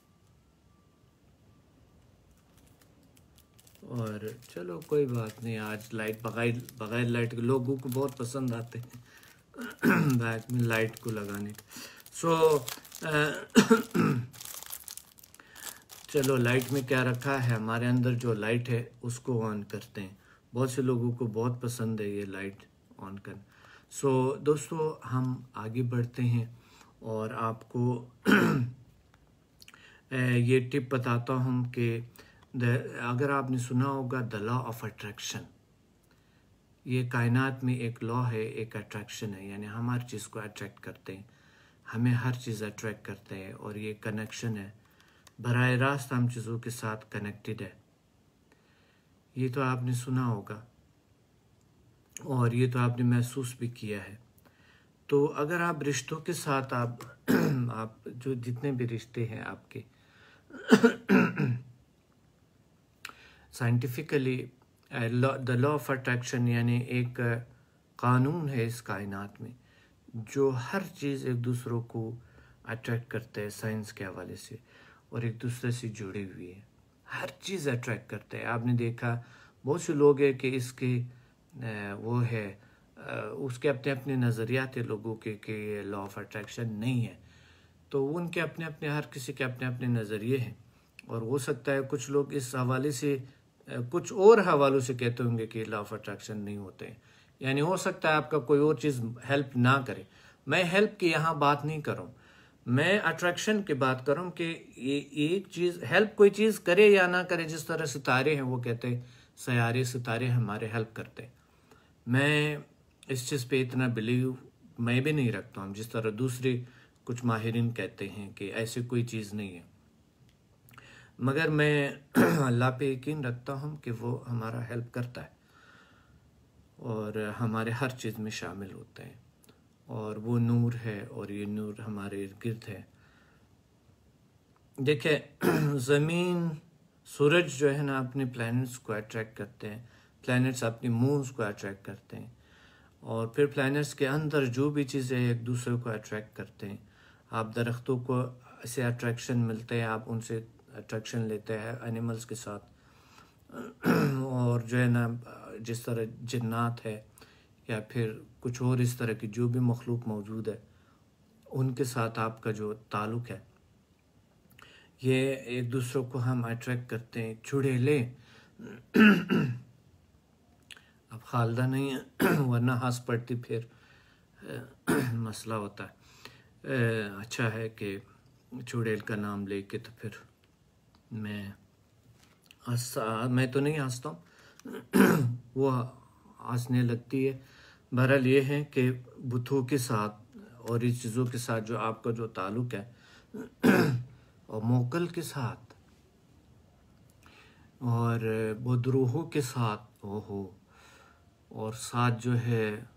और चलो कोई बात नहीं। आज लाइट बगैर लाइट के लोगों को बहुत पसंद आते हैं बैक में लाइट को लगाने। चलो लाइट में क्या रखा है, हमारे अंदर जो लाइट है उसको ऑन करते हैं। बहुत से लोगों को बहुत पसंद है ये लाइट ऑन करना। दोस्तों, हम आगे बढ़ते हैं और आपको ये टिप बताता हूँ कि अगर आपने सुना होगा द लॉ ऑफ अट्रैक्शन, ये कायनात में एक लॉ है, एक अट्रैक्शन है। यानी हम हर चीज़ को अट्रैक्ट करते हैं, हमें हर चीज़ अट्रैक्ट करते हैं और ये कनेक्शन है, बराह रास्त हम चीज़ों के साथ कनेक्टेड है। ये तो आपने सुना होगा और ये तो आपने महसूस भी किया है। तो अगर आप रिश्तों के साथ आप जो जितने भी रिश्ते हैं आपके scientifically the law of attraction यानी एक कानून है इस कायनात में जो हर चीज़ एक दूसरों को अट्रैक्ट करते हैं साइंस के हवाले से और एक दूसरे से जुड़ी हुई है। हर चीज़ अट्रैक्ट करते हैं। आपने देखा बहुत से लोग हैं कि इसके वो है उसके अपने अपने नज़रियात है लोगों के कि ये लॉ ऑफ अट्रैक्शन नहीं है। तो उनके अपने अपने हर किसी के अपने अपने नज़रिए हैं और हो सकता है कुछ लोग इस हवाले से कुछ और हवालों से कहते होंगे कि लॉ ऑफ अट्रैक्शन नहीं होते हैं। यानी हो सकता है आपका कोई और चीज़ हेल्प ना करे। मैं हेल्प की यहाँ बात नहीं कर रहा हूँ, मैं अट्रैक्शन की बात कर रहा हूँ कि ये एक चीज़ हेल्प कोई चीज़ करे या ना करे। जिस तरह सितारे हैं, वो कहते हैं सयारे सितारे हमारे हेल्प करते हैं। मैं इस चीज़ पे इतना बिलीव मैं भी नहीं रखता हूँ जिस तरह दूसरे कुछ माहिरीन कहते हैं कि ऐसी कोई चीज़ नहीं है। मगर मैं अल्लाह पे यकीन रखता हूँ कि वो हमारा हेल्प करता है और हमारे हर चीज़ में शामिल होते हैं और वो नूर है और ये नूर हमारे इर्द गिर्द है। देखिए ज़मीन सूरज जो है ना अपने प्लैनेट्स को अट्रैक्ट करते हैं, प्लैनेट्स अपने मून्स को अट्रैक्ट करते हैं और फिर प्लैनेट्स के अंदर जो भी चीज़ें एक दूसरे को अट्रैक्ट करते हैं। आप दरख्तों को ऐसे अट्रैक्शन मिलते हैं, आप उनसे अट्रैक्शन लेते हैं एनिमल्स के साथ और जो है ना जिस तरह जिन्नात है या फिर कुछ और इस तरह की जो भी मखलूक मौजूद है उनके साथ आपका जो ताल्लुक़ है ये एक दूसरे को हम अट्रैक्ट करते हैं। चुड़ैले अब खालदा नहीं है वरना हंस पड़ती फिर मसला होता है। अच्छा है कि चुड़ैल का नाम लेके तो फिर मैं तो नहीं हंसता हूँ वो हंसने लगती है। बहरहाल ये है कि बुतों के साथ और इस चीज़ों के साथ जो आपका जो ताल्लुक़ है और मोकल के साथ और बदरूहों के साथ और साथ जो है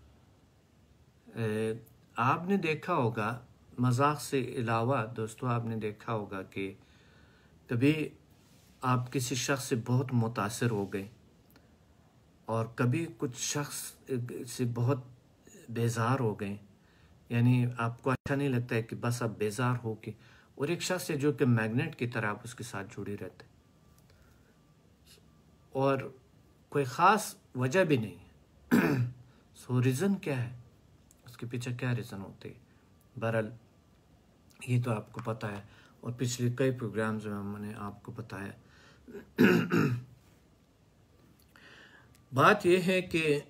आपने देखा होगा मजाक से अलावा दोस्तों आपने देखा होगा कि कभी आप किसी शख्स से बहुत मुतासिर हो गए और कभी कुछ शख्स से बहुत बेजार हो गए, यानी आपको अच्छा नहीं लगता है कि बस आप बेजार हो के, और एक शख्स है जो कि मैग्नेट की तरह आप उसके साथ जुड़े रहते हैं और कोई ख़ास वजह भी नहीं है। सो रीज़न क्या है, उसके पीछे क्या रीज़न होते हैं? बहरहाल ये तो आपको पता है और पिछले कई प्रोग्राम्स में मैंने आपको बताया। बात यह है कि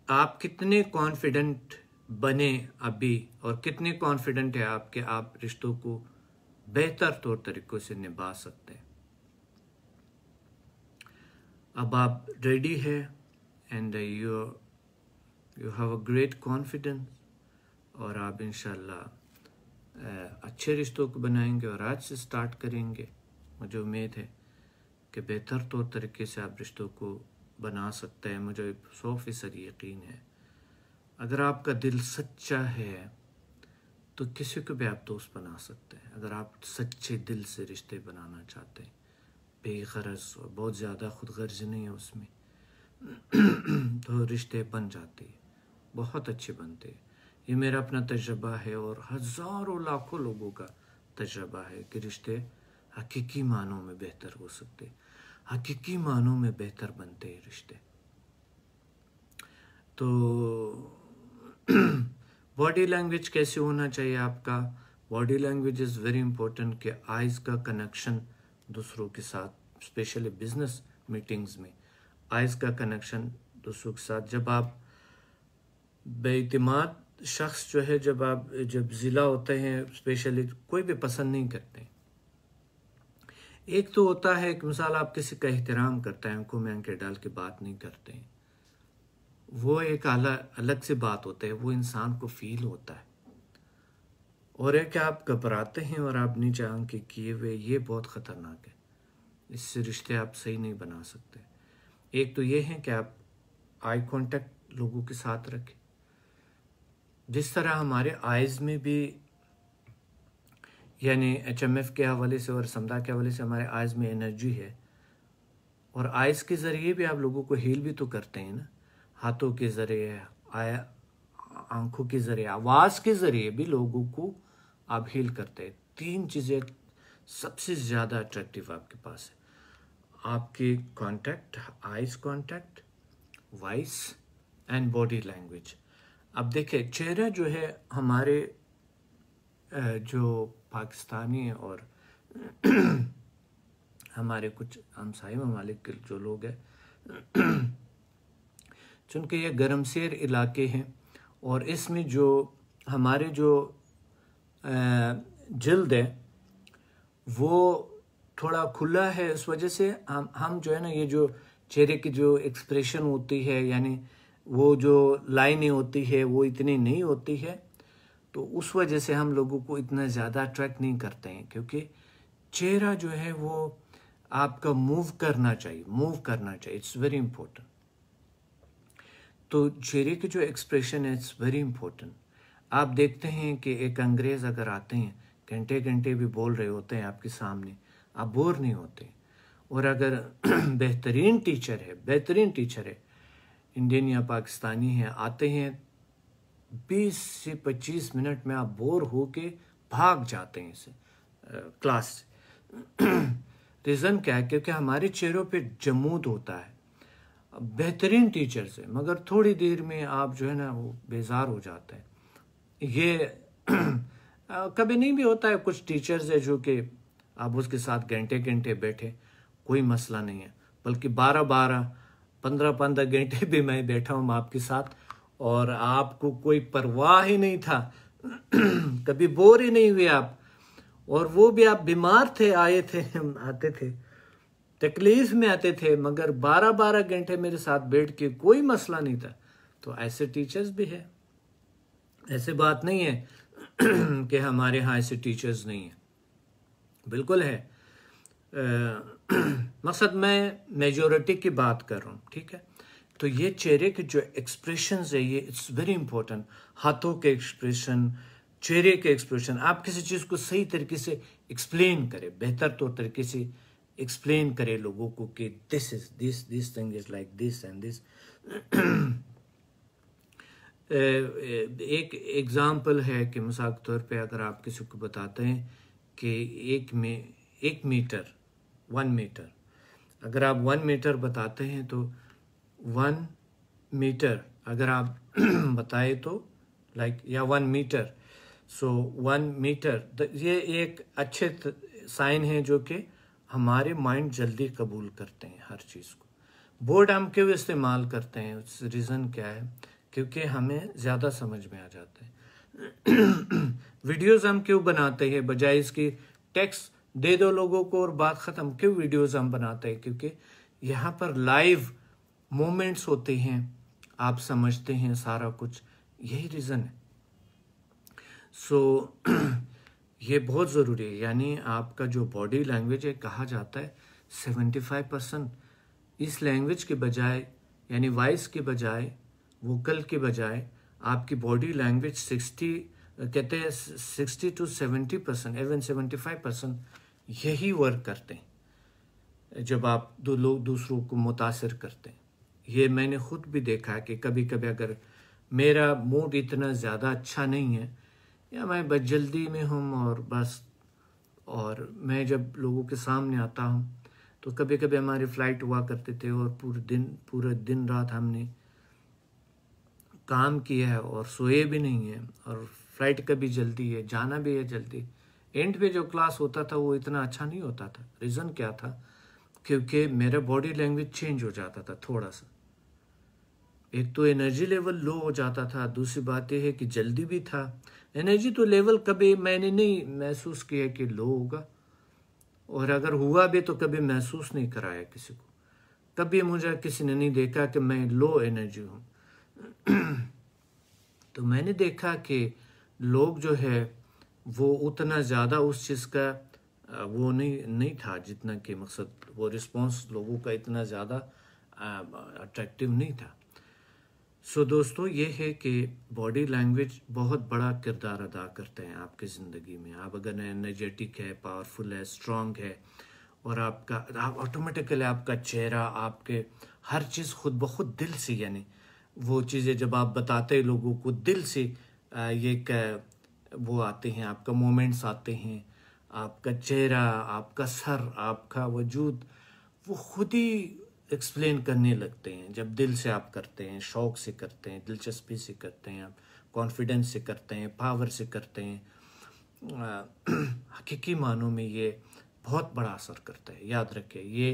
आप कितने कॉन्फिडेंट बने अभी, और कितने कॉन्फिडेंट है आप कि आप रिश्तों को बेहतर तौर तरीकों से निभा सकते हैं। अब आप रेडी है and you have a great confidence, और आप इंशाल्लाह अच्छे रिश्तों को बनाएंगे और आज से स्टार्ट करेंगे। मुझे उम्मीद है कि बेहतर तौर तरीके से आप रिश्तों को बना सकते हैं। मुझे 100% यकीन है, अगर आपका दिल सच्चा है तो किसी को भी आप दोस्त बना सकते हैं। अगर आप सच्चे दिल से रिश्ते बनाना चाहते हैं, बेगरज और बहुत ज़्यादा खुदगर्जी नहीं है उसमें, तो रिश्ते बन जाते हैं, बहुत अच्छे बनते हैं। ये मेरा अपना तजुर्बा है और हज़ारों लाखों लोगों का तजुर्बा है कि रिश्ते हकीकी मानों में बेहतर हो सकते हैं, हकीकी मानों में बेहतर बनते हैं रिश्ते। तो बॉडी लैंग्वेज कैसे होना चाहिए आपका? Body language is very important कि आइज़ का कनेक्शन दूसरों के साथ, स्पेशली बिजनेस मीटिंग्स में आइज़ का कनेक्शन दूसरों के साथ। जब आप बेइतिमाद शख्स जो है, जब ज़िला होते हैं स्पेशली, कोई भी पसंद नहीं करते। एक तो होता है कि मिसाल आप किसी का एहतराम करते हैं, आंखों में आंखें डाल के बात नहीं करते हैं, वो एक अलग से बात होता है, वो इंसान को फील होता है। और एक आप घबराते हैं और आप नीचे आंखें किए हुए, ये बहुत ख़तरनाक है, इससे रिश्ते आप सही नहीं बना सकते। एक तो ये है कि आप आई कांटेक्ट लोगों के साथ रखें, जिस तरह हमारे आइज़ में भी, यानी HMF के हवाले से और समदा के हवाले से हमारे आइज़ में एनर्जी है, और आइज़ के ज़रिए भी आप लोगों को हील भी तो करते हैं ना, हाथों के ज़रिए, आंखों के ज़रिए, आवाज़ के ज़रिए भी लोगों को आप हील करते हैं। 3 चीज़ें सबसे ज़्यादा अट्रैक्टिव आपके पास है, आपके contact, eyes contact, voice and body language. अब देखिए, चेहरा जो है हमारे जो पाकिस्तानी और हमारे कुछ हमसाई ममालिक के जो लोग हैं, चूँकि ये गर्मसेर इलाके हैं और इसमें जो हमारे जो जल्द है वो थोड़ा खुला है, इस वजह से हम जो है ना, ये जो चेहरे की जो एक्सप्रेशन होती है, यानी वो जो लाइनें होती है वो इतनी नहीं होती है, तो उस वजह से हम लोगों को इतना ज़्यादा अट्रैक्ट नहीं करते हैं, क्योंकि चेहरा जो है वो आपका मूव करना चाहिए, इट्स वेरी इंपॉर्टेंट। तो चेहरे की जो एक्सप्रेशन है इट्स वेरी इंपॉर्टेंट। आप देखते हैं कि एक अंग्रेज़ अगर आते हैं, घंटे घंटे भी बोल रहे होते हैं आपके सामने, आप बोर नहीं होते। और अगर बेहतरीन टीचर है, इंडियन या पाकिस्तानी है, आते हैं 20 से 25 मिनट में आप बोर हो के भाग जाते हैं इसे क्लास से। रीज़न क्या है? क्योंकि हमारे चेहरों पे जमूद होता है बेहतरीन टीचर से, मगर थोड़ी देर में आप जो है ना वो बेजार हो जाते हैं। ये कभी नहीं भी होता है, कुछ टीचर्स है जो कि आप उसके साथ घंटे घंटे बैठे, कोई मसला नहीं है, बल्कि 12-12, 15-15 घंटे भी मैं बैठा हूँ आपके साथ और आपको कोई परवाह ही नहीं था, कभी बोर ही नहीं हुए आप। और वो भी आप बीमार थे, आते थे, तकलीफ में आते थे, मगर 12-12 घंटे मेरे साथ बैठ के कोई मसला नहीं था। तो ऐसे टीचर्स भी है, ऐसे बात नहीं है कि हमारे यहाँ ऐसे टीचर्स नहीं है, बिल्कुल है। मकसद मैं मेजॉरिटी की बात कर रहा हूँ, ठीक है। तो ये चेहरे के जो एक्सप्रेशंस है, ये इट्स वेरी इंपॉर्टेंट। हाथों के एक्सप्रेशन, चेहरे के एक्सप्रेशन, आप किसी चीज़ को सही तरीके से एक्सप्लेन करें, बेहतर तौर तरीके से एक्सप्लेन करे लोगों को कि this thing is like this and this. एक एग्जाम्पल है कि मिसाल के तौर पे अगर आप किसी को बताते हैं कि एक मीटर 1 मीटर, अगर आप 1 मीटर बताते हैं तो 1 मीटर अगर आप बताए तो लाइक या 1 मीटर, सो 1 मीटर ये एक अच्छे साइन है जो कि हमारे माइंड जल्दी कबूल करते हैं हर चीज़ को। बोर्ड हम क्यों इस्तेमाल करते हैं, उस रीज़न क्या है, क्योंकि हमें ज़्यादा समझ में आ जाता है। वीडियोस हम क्यों बनाते हैं, बजाय इसकी टेक्स्ट दे दो लोगों को और बात ख़त्म, क्यों वीडियोस हम बनाते हैं, क्योंकि यहाँ पर लाइव मोमेंट्स होते हैं, आप समझते हैं सारा कुछ, यही रीज़न है। सो ये बहुत ज़रूरी है। यानी आपका जो बॉडी लैंग्वेज है, कहा जाता है 75% इस लैंग्वेज के बजाय, यानी वॉइस के बजाय, वोकल के बजाय, आपकी बॉडी लैंग्वेज 60 to 70%, इवन 75% यही वर्क करते हैं जब आप दो लोग दूसरों को मुतासिर करते हैं। ये मैंने खुद भी देखा है कि कभी कभी अगर मेरा मूड इतना ज़्यादा अच्छा नहीं है या मैं बस जल्दी में हूँ और मैं जब लोगों के सामने आता हूँ, तो कभी कभी हमारी फ़्लाइट हुआ करते थे और पूरे दिन रात हमने काम किया है और सोए भी नहीं है, और फ्लाइट का भी जल्दी है, जाना भी है जल्दी। एंड पे जो क्लास होता था वो इतना अच्छा नहीं होता था। रीज़न क्या था, क्योंकि मेरा बॉडी लैंग्वेज चेंज हो जाता था थोड़ा सा। एक तो एनर्जी लेवल लो हो जाता था, दूसरी बात यह है कि जल्दी भी था। एनर्जी तो लेवल कभी मैंने नहीं महसूस किया कि लो होगा, और अगर हुआ भी तो कभी महसूस नहीं कराया किसी को। कभी मुझे किसी ने नहीं देखा कि मैं लो एनर्जी हूँ। तो मैंने देखा कि लोग जो है वो उतना ज़्यादा उस चीज़ का वो नहीं था जितना कि मकसद, वो रिस्पॉन्स लोगों का इतना ज़्यादा अट्रैक्टिव नहीं था। सो दोस्तों, ये है कि बॉडी लैंग्वेज बहुत बड़ा किरदार अदा करते हैं आपकी ज़िंदगी में। आप अगर एनर्जेटिक है, पावरफुल है, स्ट्रॉन्ग है, और आप ऑटोमेटिकली आपका चेहरा, आपके हर चीज़ खुद ब खुद दिल से, यानी वो चीज़ें जब आप बताते हैं लोगों को दिल से, ये वो आते हैं, आपका मोमेंट्स आते हैं, आपका चेहरा, आपका सर, आपका वजूद, वो खुद ही एक्सप्लेन करने लगते हैं जब दिल से आप करते हैं, शौक़ से करते हैं, दिलचस्पी से करते हैं, आप कॉन्फिडेंस से करते हैं, पावर से करते हैं। हकीकी मानों में ये बहुत बड़ा असर करता है। याद रखिए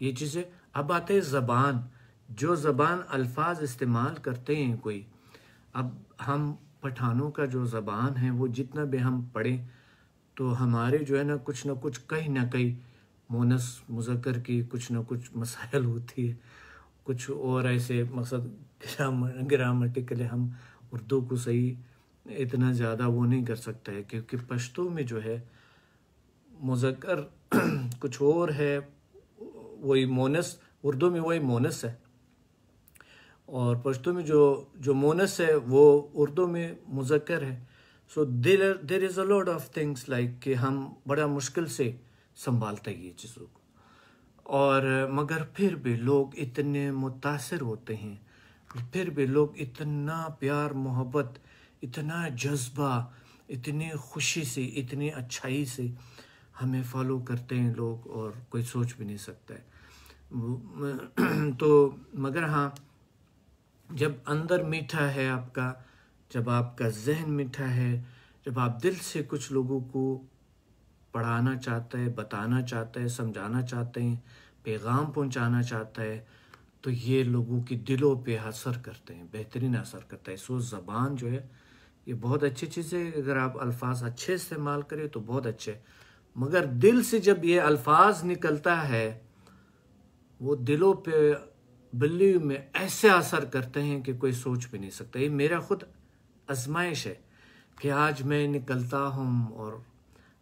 ये चीज़ें। अब आते हैं ज़बान, जो ज़बान अल्फाज इस्तेमाल करते हैं कोई, अब हम पठानों का जो ज़बान है वो जितना भी हम पढ़ें तो हमारे जो है ना कुछ कहीं ना कहीं मोनस मुज़क्कर की कुछ ना कुछ मसाइल होती है, कुछ और ऐसे मकसद ग्रामेटिकली हम उर्दू को सही इतना ज़्यादा वो नहीं कर सकता है, क्योंकि पश्तो में जो है मुज़क्कर कुछ और है, वही मोनस, उर्दू में वही मोनस है, और पश्तो में जो मोनस है वो उर्दू में मुज़क्कर है। So there is a lot of things like कि हम बड़ा मुश्किल से संभालते हैं ये चीज़ों को, और मगर फिर भी लोग इतने मुतासिर होते हैं, फिर भी लोग इतना प्यार मोहब्बत, इतना जज्बा, इतनी खुशी से, इतनी अच्छाई से हमें फॉलो करते हैं लोग, और कोई सोच भी नहीं सकता है। तो मगर हाँ, जब अंदर मीठा है आपका, जब आपका जहन मीठा है, जब आप दिल से कुछ लोगों को पढ़ाना चाहते हैं, बताना चाहते हैं, समझाना चाहते हैं, पैगाम पहुंचाना चाहता है, तो ये लोगों की दिलों पे असर करते हैं, बेहतरीन असर करता है। सो ज़बान जो है ये बहुत अच्छी चीज़ है, अगर आप अल्फाज अच्छे इस्तेमाल करें तो बहुत अच्छे, मगर दिल से जब ये अल्फाज निकलता है वो दिलों पे बिल्ली में ऐसे असर करते हैं कि कोई भी नहीं सकता। ये मेरा खुद आजमाइश है कि आज मैं निकलता हूँ और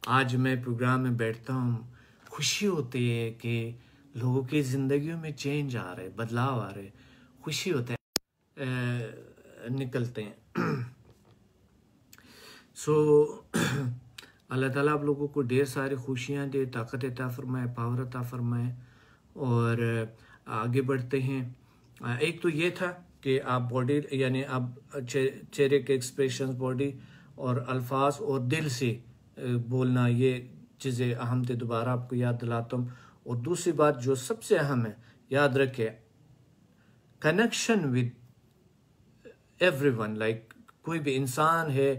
आज मैं प्रोग्राम में बैठता हूँ, खुशी होती है कि लोगों की ज़िंदगियों में चेंज आ रहे, बदलाव आ रहे, खुशी होता है, निकलते हैं। सो अल्लाह ताला आप लोगों को ढेर सारी खुशियाँ दे, ताकत अता फरमाए, पावर अता फरमाए और आगे बढ़ते हैं। एक तो ये था कि आप बॉडी यानी आप चेहरे के एक्सप्रेशन, बॉडी और अल्फाज और दिल से बोलना, ये चीज़ें अहम थे, दोबारा आपको याद दिलाता हूँ। और दूसरी बात जो सबसे अहम है, याद रखें, कनेक्शन विद एवरीवन, लाइक कोई भी इंसान है,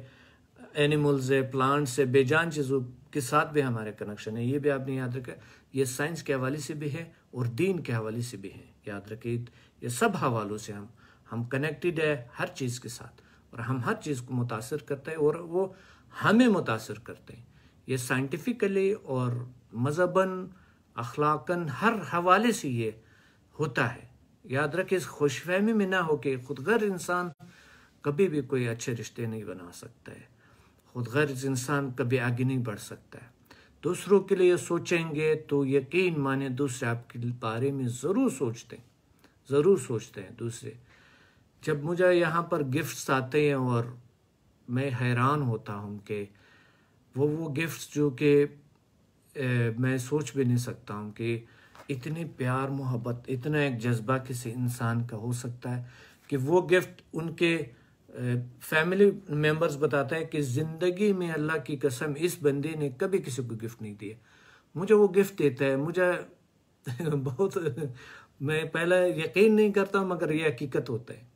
एनिमल्स है, प्लांट्स है, बेजान चीज़ों के साथ भी हमारे कनेक्शन है, ये भी आपने याद रखा। ये साइंस के हवाले से भी है और दीन के हवाले से भी है, याद रखिए। ये सब हवालों से हम कनेक्टेड है हर चीज़ के साथ, और हम हर चीज़ को मुतासर करते हैं और वो हमें मुतासर करते हैं। ये साइंटिफिकली और मज़हबन, अखलाकन, हर हवाले से ये होता है। याद रखें, इस खुशफहमी में ना हो कि खुदगर्ज इंसान कभी भी कोई अच्छे रिश्ते नहीं बना सकता है, खुदगर्ज इंसान कभी आगे नहीं बढ़ सकता है। दूसरों के लिए सोचेंगे तो यकीन माने दूसरे आपके बारे में ज़रूर सोचते हैं दूसरे। जब मुझे यहाँ पर गिफ्ट्स आते हैं और मैं हैरान होता हूँ कि वो गिफ्ट्स जो कि मैं सोच भी नहीं सकता हूँ कि इतनी प्यार मोहब्बत, इतना एक जज्बा किसी इंसान का हो सकता है कि वो गिफ्ट उनके फैमिली मेंबर्स बताता है कि ज़िंदगी में अल्लाह की कसम इस बंदे ने कभी किसी को गिफ्ट नहीं दिया, मुझे वो गिफ्ट देता है। मुझे बहुत मैं पहले यकीन नहीं करता, मगर ये हकीकत होता है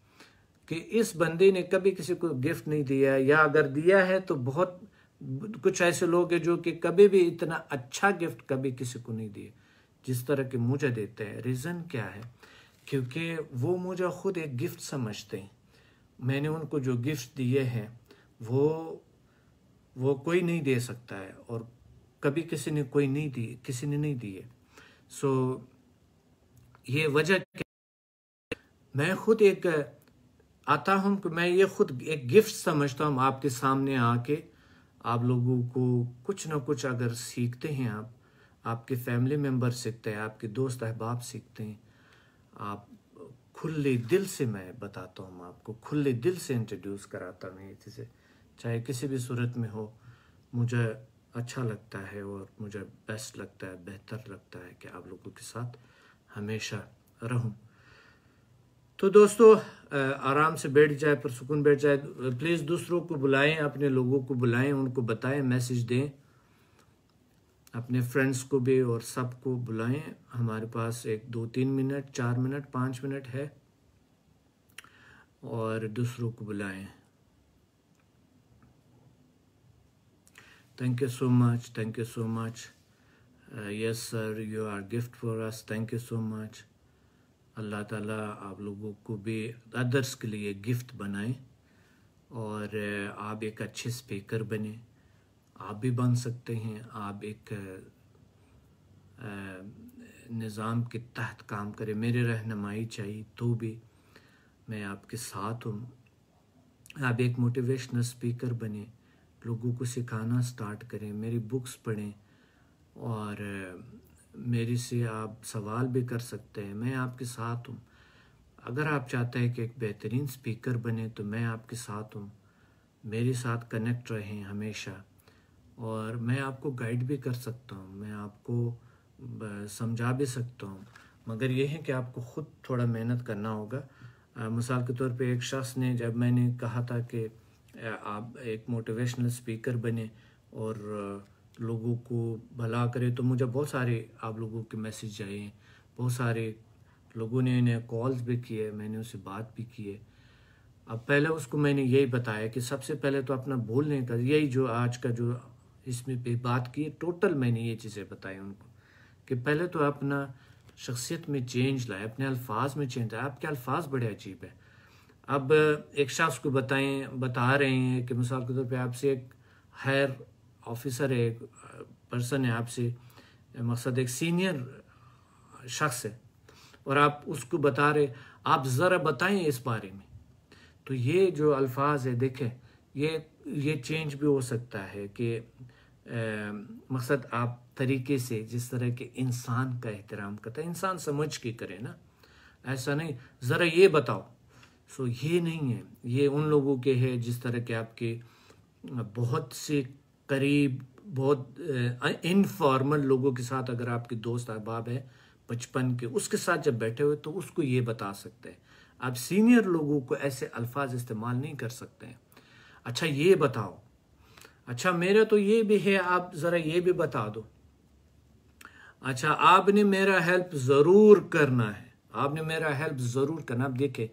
कि इस बंदे ने कभी किसी को गिफ्ट नहीं दिया, या अगर दिया है तो बहुत कुछ ऐसे लोग हैं जो कि कभी भी इतना अच्छा गिफ्ट कभी किसी को नहीं दिए जिस तरह के मुझे देते हैं। रीज़न क्या है? क्योंकि वो मुझे खुद एक गिफ्ट समझते हैं। मैंने उनको जो गिफ्ट दिए हैं वो कोई नहीं दे सकता है, और कभी किसी ने नहीं दिए। सो ये वजह क्या, मैं खुद एक आता हूँ कि मैं ये खुद एक गिफ्ट समझता हूँ आपके सामने आके आप लोगों को कुछ ना कुछ अगर सीखते हैं, आपके फैमिली मेम्बर सीखते हैं, आपके दोस्त अहबाब सीखते हैं, आप खुले दिल से, मैं बताता हूँ आपको, खुले दिल से इंट्रोड्यूस कराता हूँ ये चीज़ें, चाहे किसी भी सूरत में हो। मुझे अच्छा लगता है और मुझे बेस्ट लगता है, बेहतर लगता है कि आप लोगों के साथ हमेशा रहूं। तो दोस्तों आराम से बैठ जाए, पुरसुकून बैठ जाए। प्लीज़ दूसरों को बुलाएं, अपने लोगों को बुलाएं, उनको बताएं, मैसेज दें, अपने फ्रेंड्स को भी और सबको बुलाएं। हमारे पास 1, 2, 3 मिनट, 4 मिनट, 5 मिनट है, और दूसरों को बुलाएं। Thank you so much, thank you so much. Yes sir, you are gift for us, thank you so much. अल्लाह ताला आप लोगों को भी अदर्स के लिए गिफ्ट बनाए, और आप एक अच्छे स्पीकर बने। आप भी बन सकते हैं, आप एक निज़ाम के तहत काम करें। मेरी रहनुमाई चाहिए तो भी मैं आपके साथ हूँ। आप एक मोटिवेशनल स्पीकर बने, लोगों को सिखाना स्टार्ट करें, मेरी बुक्स पढ़ें, और मेरे से आप सवाल भी कर सकते हैं, मैं आपके साथ हूँ। अगर आप चाहते हैं कि एक बेहतरीन स्पीकर बने तो मैं आपके साथ हूँ, मेरे साथ कनेक्ट रहें हमेशा, और मैं आपको गाइड भी कर सकता हूँ, मैं आपको समझा भी सकता हूँ। मगर यह है कि आपको ख़ुद थोड़ा मेहनत करना होगा। मिसाल के तौर पे एक शख्स ने, जब मैंने कहा था कि आप एक मोटिवेशनल स्पीकर बने और लोगों को भला करे, तो मुझे बहुत सारे आप लोगों के मैसेज आए हैं, बहुत सारे लोगों ने इन्हें कॉल्स भी किए, मैंने उससे बात भी की है। अब पहले उसको मैंने यही बताया कि सबसे पहले तो अपना बोलने का, यही जो आज का जो इसमें पे बात की, टोटल मैंने ये चीज़ें बताई उनको कि पहले तो अपना शख्सियत में चेंज लाए, अपने अल्फाज में चेंज लाए। आपके अल्फाज बड़े अजीब है। अब एक शख्स को बता रहे हैं कि मिसाल के तौर पे आपसे एक हायर ऑफिसर है, एक पर्सन है, आपसे मकसद एक सीनियर शख्स है, और आप उसको बता रहे, आप ज़रा बताएं इस बारे में। तो ये जो अल्फाज है, देखें, ये चेंज भी हो सकता है कि मकसद आप तरीके से, जिस तरह के इंसान का एहतराम करता है, इंसान समझ के करे ना, ऐसा नहीं ज़रा ये बताओ। सो ये नहीं है, ये उन लोगों के है जिस तरह के आपके बहुत से करीब बहुत इनफॉर्मल लोगों के साथ, अगर आपके दोस्त अहबाब है बचपन के, उसके साथ जब बैठे हुए तो उसको ये बता सकते हैं। आप सीनियर लोगों को ऐसे अल्फाज इस्तेमाल नहीं कर सकते हैं। अच्छा ये बताओ, अच्छा मेरा तो ये भी है, आप ज़रा ये भी बता दो। अच्छा आपने मेरा हेल्प ज़रूर करना है, आपने मेरा हेल्प ज़रूर करना। आप देखे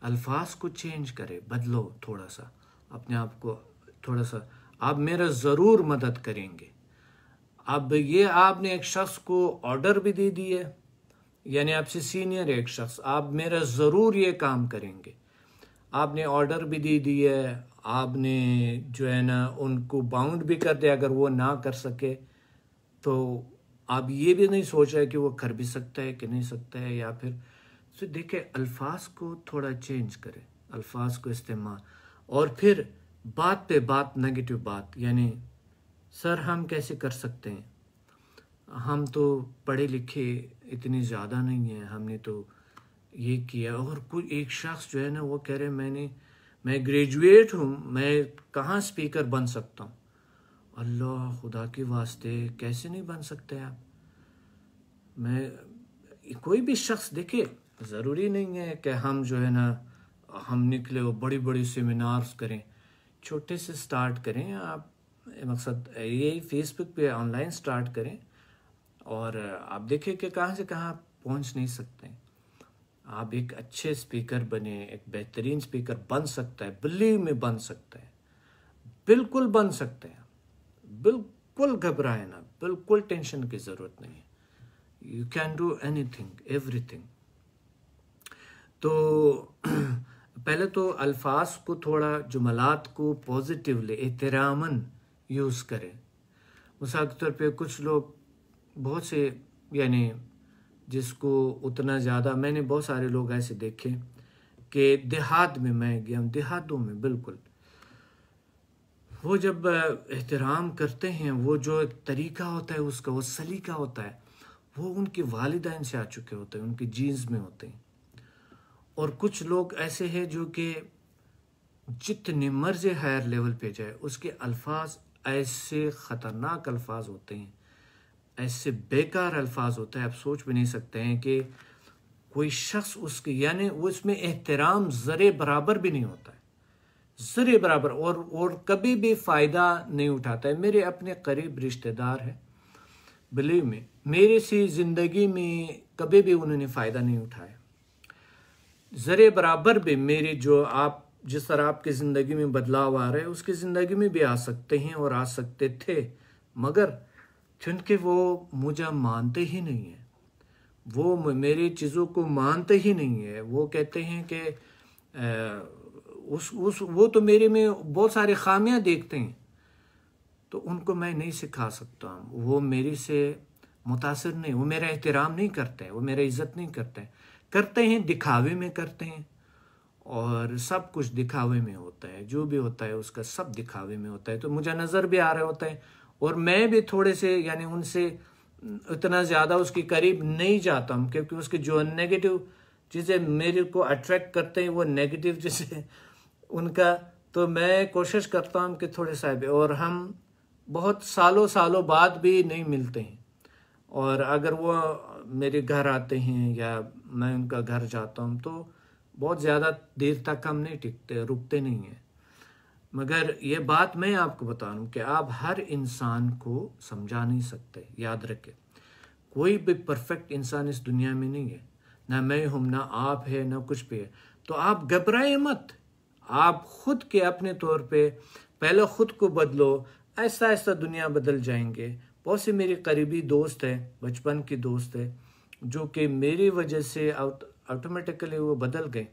अल्फाज को चेंज करे, बदलो थोड़ा सा अपने आप को, थोड़ा सा आप मेरा ज़रूर मदद करेंगे। अब ये आपने एक शख्स को ऑर्डर भी दे दी है, यानी आपसे सीनियर एक शख्स, आप मेरा ज़रूर ये काम करेंगे, आपने ऑर्डर भी दे दी है, आपने जो है ना उनको बाउंड भी कर दिया। अगर वो ना कर सके तो आप ये भी नहीं सोच रहे कि वो कर भी सकता है कि नहीं सकता है, या फिर तो देखिए अल्फाज को थोड़ा चेंज करें, अल्फाज को इस्तेमाल। और फिर बात पे बात, नेगेटिव बात, यानी सर हम कैसे कर सकते हैं, हम तो पढ़े लिखे इतनी ज़्यादा नहीं है, हमने तो ये किया। और कोई एक शख्स जो है ना वो कह रहे मैं ग्रेजुएट हूँ, मैं कहाँ स्पीकर बन सकता हूँ। अल्लाह खुदा के वास्ते कैसे नहीं बन सकते आप। मैं कोई भी शख्स देखे, ज़रूरी नहीं है कि हम जो है ना हम निकले वो बड़ी बड़ी सेमिनार्स करें, छोटे से स्टार्ट करें। आप मकसद ये फेसबुक पे ऑनलाइन स्टार्ट करें और आप देखें कि कहाँ से कहाँ पहुँच नहीं सकते। आप एक अच्छे स्पीकर बने, एक बेहतरीन स्पीकर बन सकता है, बिलीव में बन सकता है, बिल्कुल बन सकते हैं। बिल्कुल घबराए ना, बिल्कुल टेंशन की ज़रूरत नहीं है। You can do anything, everything. तो पहले तो अल्फाज को थोड़ा, जुमलात को पॉजिटिवली एहतरामन यूज़ करें। मिसाल के तौर पे कुछ लोग बहुत से, यानी जिसको उतना ज़्यादा, मैंने बहुत सारे लोग ऐसे देखे कि देहात में, मैं गया देहातों में, बिल्कुल वो जब एहतराम करते हैं, वो जो एक तरीका होता है उसका, वो सलीका होता है, वो उनके वालिदैन से आ चुके होते हैं, उनके जीन्स में होते हैं। और कुछ लोग ऐसे हैं जो कि जितने मर्जी हायर लेवल पे जाए, उसके अल्फाज ऐसे ख़तरनाक अल्फाज होते हैं, ऐसे बेकार अल्फाज होते हैं, आप सोच भी नहीं सकते हैं कि कोई शख्स उसके, यानी वो इसमें एहतराम ज़रे बराबर भी नहीं होता है, ज़रे बराबर, और कभी भी फ़ायदा नहीं उठाता है। मेरे अपने करीब रिश्तेदार हैं, बिलीव में, मेरे से ज़िंदगी में कभी भी उन्होंने फ़ायदा नहीं उठाया, ज़रे बराबर भी। मेरे जो आप, जिस तरह आपकी ज़िंदगी में बदलाव आ रहे हैं, उसकी ज़िंदगी में भी आ सकते हैं और आ सकते थे, मगर क्योंकि वो मुझे मानते ही नहीं है, वो मेरी चीज़ों को मानते ही नहीं है। वो कहते हैं कि वो तो मेरे में बहुत सारी खामियां देखते हैं, तो उनको मैं नहीं सिखा सकता। वो मेरे से मुतासिर नहीं, वो मेरा एहतराम नहीं करते हैं, वो मेरा इज़्ज़त नहीं करते हैं, दिखावे में करते हैं, और सब कुछ दिखावे में होता है, जो भी होता है उसका सब दिखावे में होता है। तो मुझे नज़र भी आ रहा होता है, और मैं भी थोड़े से, यानी उनसे इतना ज़्यादा उसके करीब नहीं जाता हूँ, क्योंकि उसके जो नेगेटिव चीज़ें मेरे को अट्रैक्ट करते हैं, वो नेगेटिव चीज़ें उनका, तो मैं कोशिश करता हूँ कि थोड़े सा भी, और हम बहुत सालों बाद भी नहीं मिलते हैं। और अगर वो मेरे घर आते हैं या मैं उनका घर जाता हूँ तो बहुत ज़्यादा देर तक हम नहीं टिकते, रुकते नहीं हैं। मगर ये बात मैं आपको बता रहा हूँ कि आप हर इंसान को समझा नहीं सकते। याद रखें, कोई भी परफेक्ट इंसान इस दुनिया में नहीं है, ना मैं हूँ, ना आप है, ना कुछ भी है। तो आप घबराए मत, आप खुद के अपने तौर पे पहले खुद को बदलो, ऐसा ऐसा दुनिया बदल जाएंगे। बहुत से मेरे करीबी दोस्त हैं, बचपन के दोस्त हैं, जो कि मेरी वजह से ऑटोमेटिकली वो बदल गए।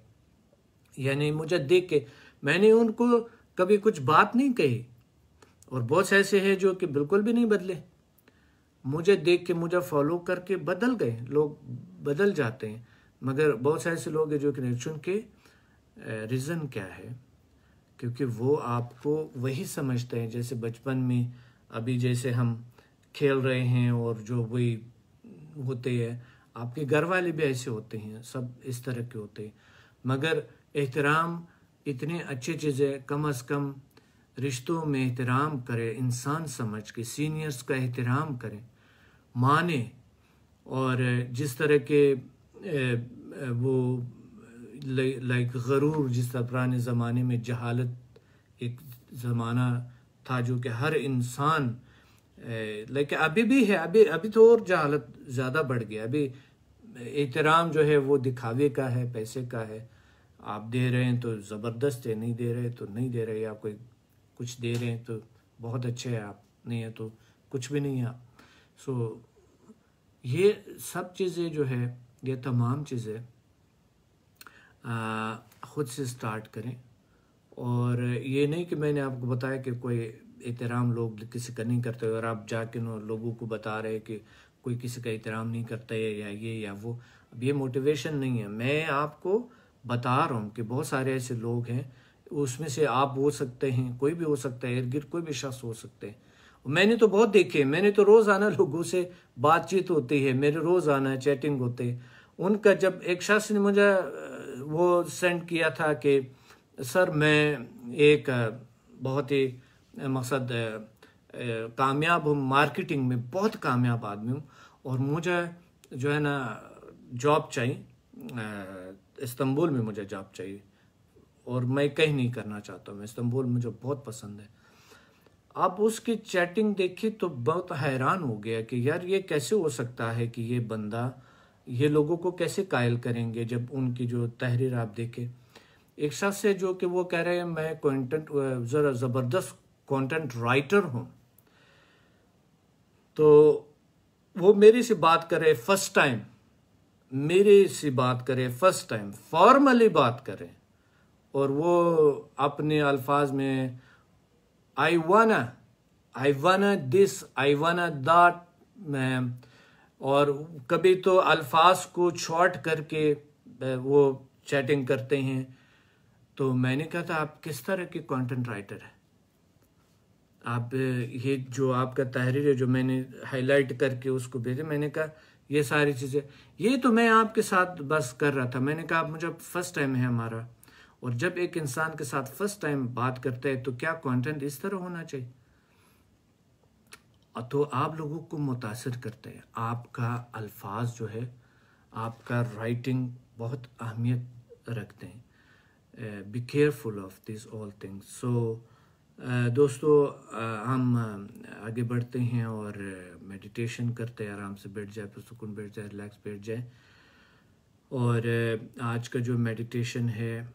यानी मुझे देख के, मैंने उनको कभी कुछ बात नहीं कही, और बहुत से ऐसे हैं जो कि बिल्कुल भी नहीं बदले, मुझे देख के, मुझे फॉलो करके बदल गए। लोग बदल जाते हैं, मगर बहुत से ऐसे लोग हैं जो कि नहीं। चुन के रीज़न क्या है, क्योंकि वो आपको वही समझते हैं जैसे बचपन में, अभी जैसे हम खेल रहे हैं और जो वही होते हैं, आपके घर वाले भी ऐसे होते हैं, सब इस तरह के होते हैं। मगर एहतराम, इतनी अच्छी चीज़ें, कम अज़ कम रिश्तों में एहतराम करें, इंसान समझ के सीनियर्स का एहतराम करें, माने। और जिस तरह के वो लाइक गरूर, जिस तरह पुराने ज़माने में जहालत एक ज़माना था जो कि हर इंसान लाइक अभी भी है, अभी तो और जहालत ज़्यादा बढ़ गया। अभी एहतराम जो है वो दिखावे का है, पैसे का है। आप दे रहे हैं तो ज़बरदस्त है, नहीं दे रहे तो नहीं दे रहे, या कोई कुछ दे रहे हैं तो बहुत अच्छे है, आप नहीं है तो कुछ भी नहीं है आप। सो ये सब चीज़ें जो है, ये तमाम चीज़ें ख़ुद से स्टार्ट करें। और ये नहीं कि मैंने आपको बताया कि कोई एहतराम लोग किसी का नहीं करते और आप जाके लोगों को बता रहे कि कोई किसी का एहतराम नहीं करता है या ये या वो। अब ये मोटिवेशन नहीं है, मैं आपको बता रहा हूँ कि बहुत सारे ऐसे लोग हैं, उसमें से आप हो सकते हैं, कोई भी हो सकता है, इर्द गिर्द कोई भी शख्स हो सकते हैं। मैंने तो बहुत देखे, मैंने तो रोज़ाना लोगों से बातचीत होती है, मेरे रोज़ाना चैटिंग होते हैं। उनका जब एक शख्स ने मुझे वो सेंड किया था कि सर मैं एक बहुत ही मकसद कामयाब हूँ, मार्केटिंग में बहुत कामयाब आदमी हूँ, और मुझे जो है ना जॉब चाहिए, इस्तांबुल में मुझे जॉब चाहिए और मैं कहीं नहीं करना चाहता हूँ, इस्तांबुल मुझे बहुत पसंद है। अब उसकी चैटिंग देखी तो बहुत हैरान हो गया कि यार ये कैसे हो सकता है कि ये बंदा, ये लोगों को कैसे कायल करेंगे। जब उनकी जो तहरीर आप देखें, एक शख्स है जो कि वो कह रहे हैं मैं कंटेंट ज़रा ज़बरदस्त कंटेंट राइटर हूँ, तो वो मेरे से बात करे फर्स्ट टाइम, मेरे से बात करे फर्स्ट टाइम, फॉर्मली बात करें, और वो अपने अल्फाज में आई वाना दिस, आई वाना दैट, और कभी तो अल्फाज को शॉर्ट करके वो चैटिंग करते हैं। तो मैंने कहा था आप किस तरह के कंटेंट राइटर हैं? आप ये जो आपका तहरीर है जो मैंने हाईलाइट करके उसको भेजे, मैंने कहा ये सारी चीज़ें, ये तो मैं आपके साथ बस कर रहा था। मैंने कहा आप मुझे फर्स्ट टाइम है हमारा, और जब एक इंसान के साथ फर्स्ट टाइम बात करते हैं तो क्या कंटेंट इस तरह होना चाहिए। तो आप लोगों को मुतासिर करते हैं, आपका अल्फाज जो है, आपका राइटिंग बहुत अहमियत रखते हैं। Be careful of this all things. सो दोस्तों हम आगे बढ़ते हैं और मेडिटेशन करते हैं, आराम से बैठ जाए, पुरसुकून बैठ जाए, रिलैक्स बैठ जाए। और आज का जो मेडिटेशन है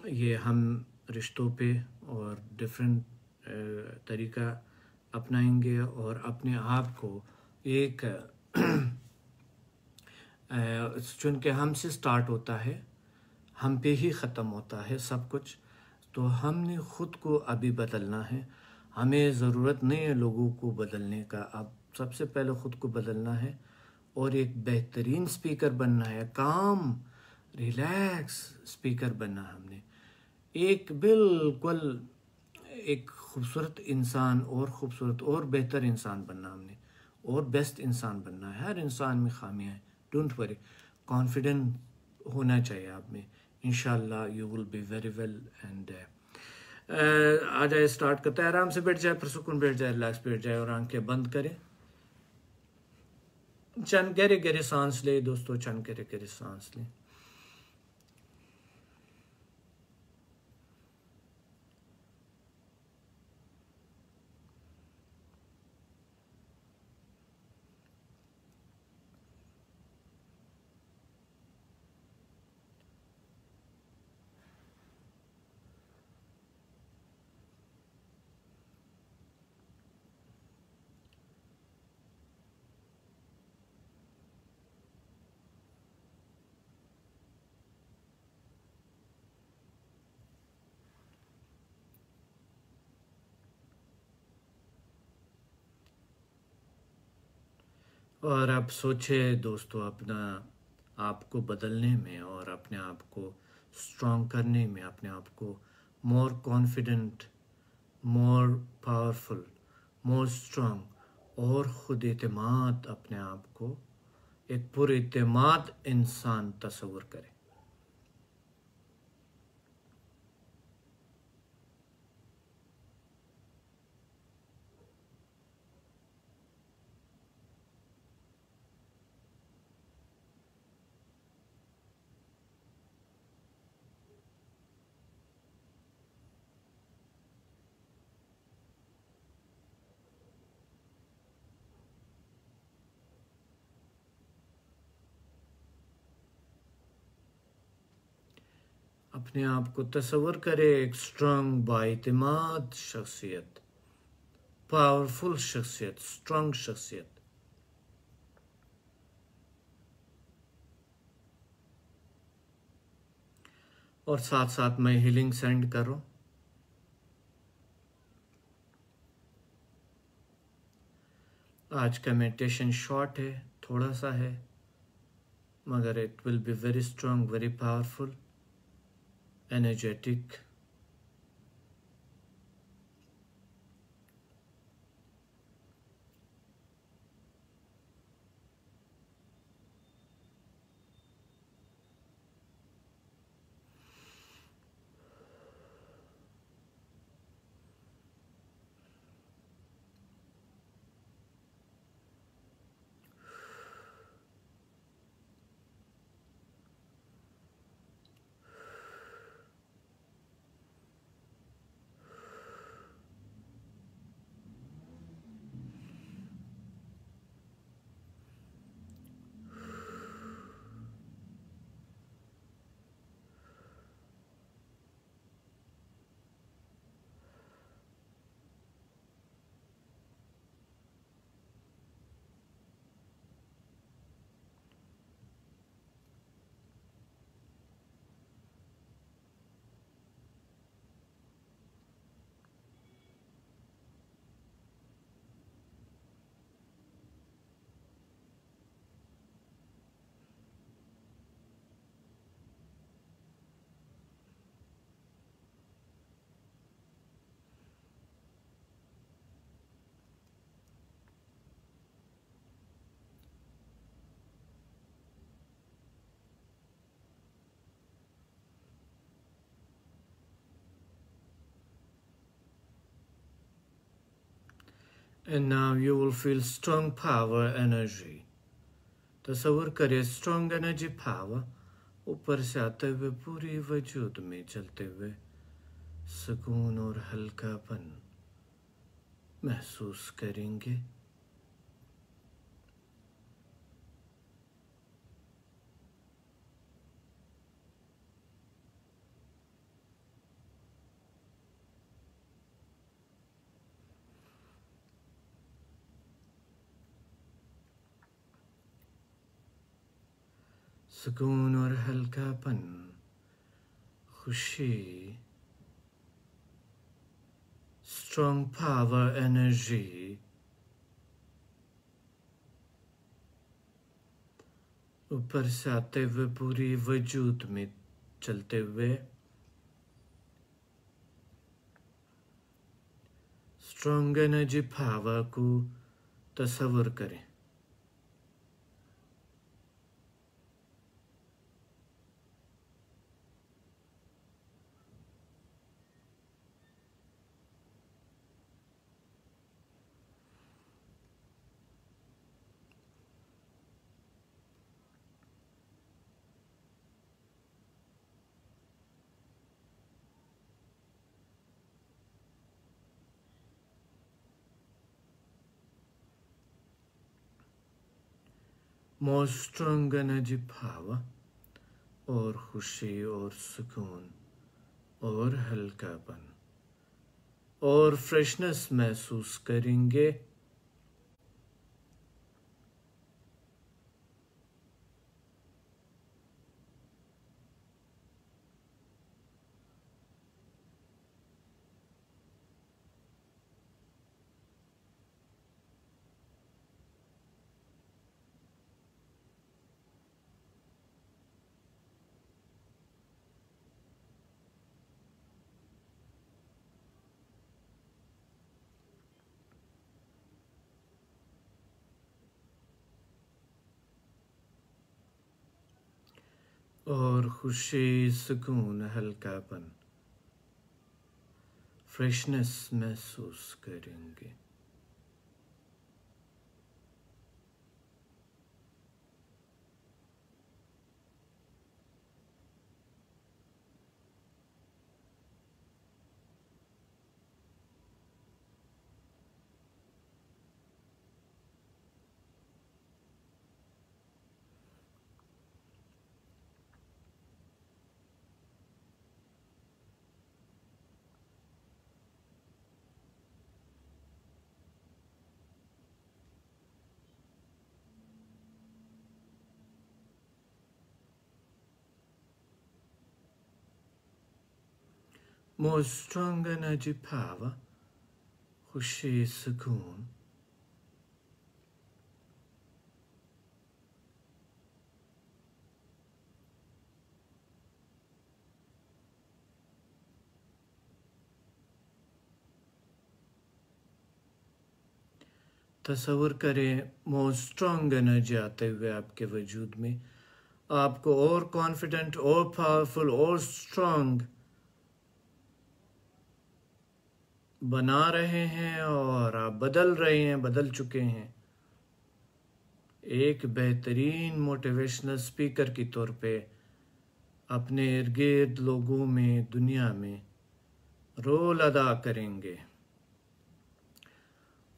ये हम रिश्तों पे और डिफरेंट तरीका अपनाएंगे, और अपने आप को एक चूँकि हमसे स्टार्ट होता है, हम पे ही ख़त्म होता है सब कुछ, तो हमने ख़ुद को अभी बदलना है। हमें ज़रूरत नहीं है लोगों को बदलने का, अब सबसे पहले ख़ुद को बदलना है और एक बेहतरीन स्पीकर बनना है, काम रिलैक्स स्पीकर बनना है हमने, एक बिल्कुल एक खूबसूरत इंसान और ख़ूबसूरत और बेहतर इंसान बनना हमने, और बेस्ट इंसान बनना है। हर इंसान में खामियाँ हैं, डोंट वरी, कॉन्फिडेंट होना चाहिए आप में, इंशाल्लाह you will be very well. And आ जाए, स्टार्ट करते हैं, आराम से बैठ जाए, पुरसुकून बैठ जाए, रिलैक्स बैठ जाए और आंखें बंद करें। चंद गहरे गहरे सांस ले दोस्तों, चंद गहरे गहरे सांस लें। और अब सोचे दोस्तों अपना आप को बदलने में और अपने आप को स्ट्रॉन्ग करने में, अपने आप को more confident, more powerful, more strong और ख़ुद एतमाद, अपने आप को एक पुरएतमाद इंसान तस्वुर करें। अपने आप को तस्वर करे एक स्ट्रांग बाइतिमाद शख्सियत, पावरफुल शख्सियत, स्ट्रांग शख्सियत। और साथ साथ मैं हीलिंग सेंड करूं। आज का मेडिटेशन शॉर्ट है, थोड़ा सा है, मगर it will be very strong, very powerful, energetic. And now you will feel strong power energy. तस्वर करिए स्ट्रांग एनर्जी पावर ऊपर से आते हुए पूरी वजूद में चलते हुए सुकून और हल्कापन महसूस करेंगे। सुकून और हल्कापन, खुशी, स्ट्रांग पावर एनर्जी ऊपर से आते हुए पूरी वजूद में चलते हुए स्ट्रांग एनर्जी पावर को तस्वर करें। मोर स्ट्रांग एनर्जी पावर और खुशी और सुकून और हल्कापन और फ्रेशनेस महसूस करेंगे। और खुशी, सुकून, हल्कापन, फ्रेशनेस महसूस करेंगे। more strong energy power, खुशी सुकून, तस्वुर करें मोर स्ट्रॉन्ग एनर्जी आते हुए आपके वजूद में, आपको और कॉन्फिडेंट और पावरफुल और स्ट्रॉन्ग बना रहे हैं और आप बदल रहे हैं, बदल चुके हैं। एक बेहतरीन मोटिवेशनल स्पीकर की तौर पे अपने इर्द गिर्द लोगों में, दुनिया में रोल अदा करेंगे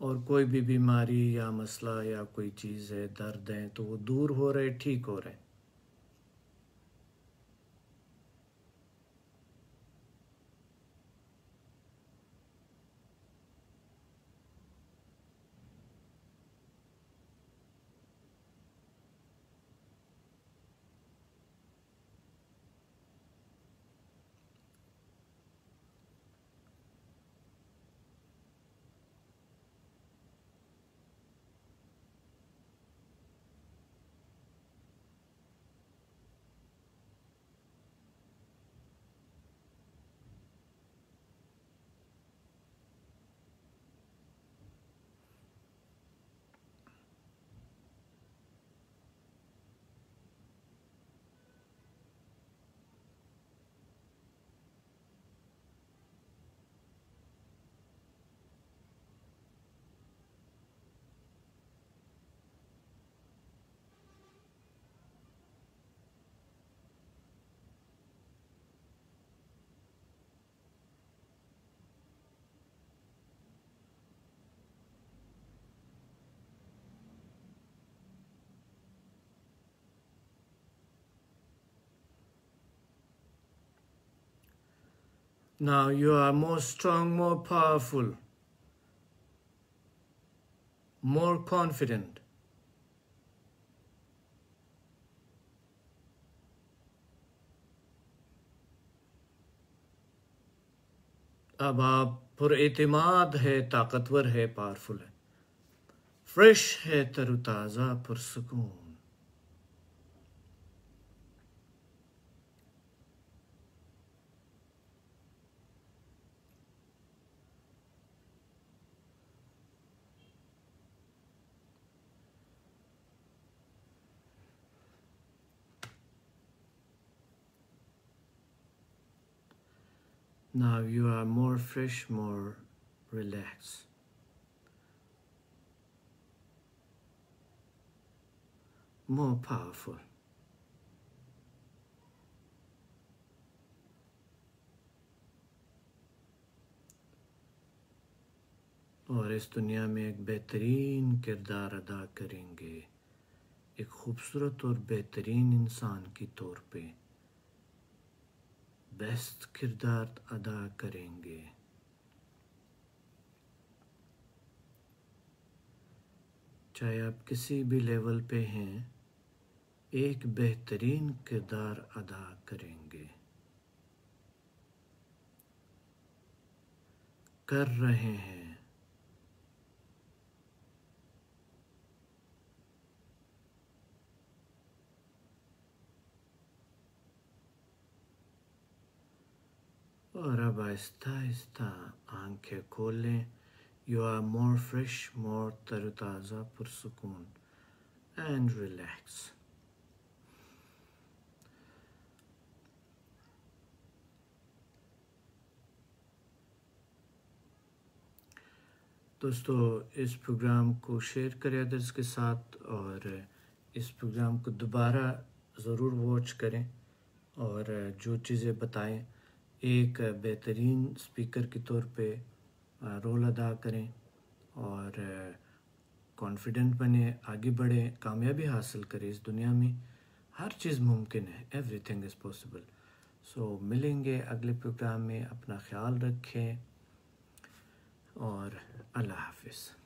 और कोई भी बीमारी या मसला या कोई चीज़ है, दर्द है, तो वो दूर हो रहे, ठीक हो रहे। Now you are more strong, more powerful, more confident. अब आप पुरएतिमाद है, ताकतवर है, पावरफुल है, फ्रेश है, तरोताज़ा, पुरसुकून। Now you are more fresh, more relaxed, more powerful. और इस दुनिया में एक बेहतरीन किरदार अदा करेंगे, एक खूबसूरत और बेहतरीन इंसान की तौर पे बेस्ट किरदार अदा करेंगे। चाहे आप किसी भी लेवल पे हैं, एक बेहतरीन किरदार अदा करेंगे, कर रहे हैं। और अब आहिस्ता आहिस्ता आंखें खोलें। यू आर मोर फ्रेश, मोर तरोताज़ा, पुरसुकून एंड रिलैक्स। दोस्तों, इस प्रोग्राम को शेयर करें अदर्स के साथ और इस प्रोग्राम को दोबारा ज़रूर वॉच करें और जो चीज़ें बताएं एक बेहतरीन स्पीकर के तौर पे रोल अदा करें और कॉन्फिडेंट बने, आगे बढ़े, कामयाबी हासिल करें। इस दुनिया में हर चीज़ मुमकिन है, एवरीथिंग इज़ पॉसिबल। सो मिलेंगे अगले प्रोग्राम में, अपना ख्याल रखें और अल्लाह हाफिज़।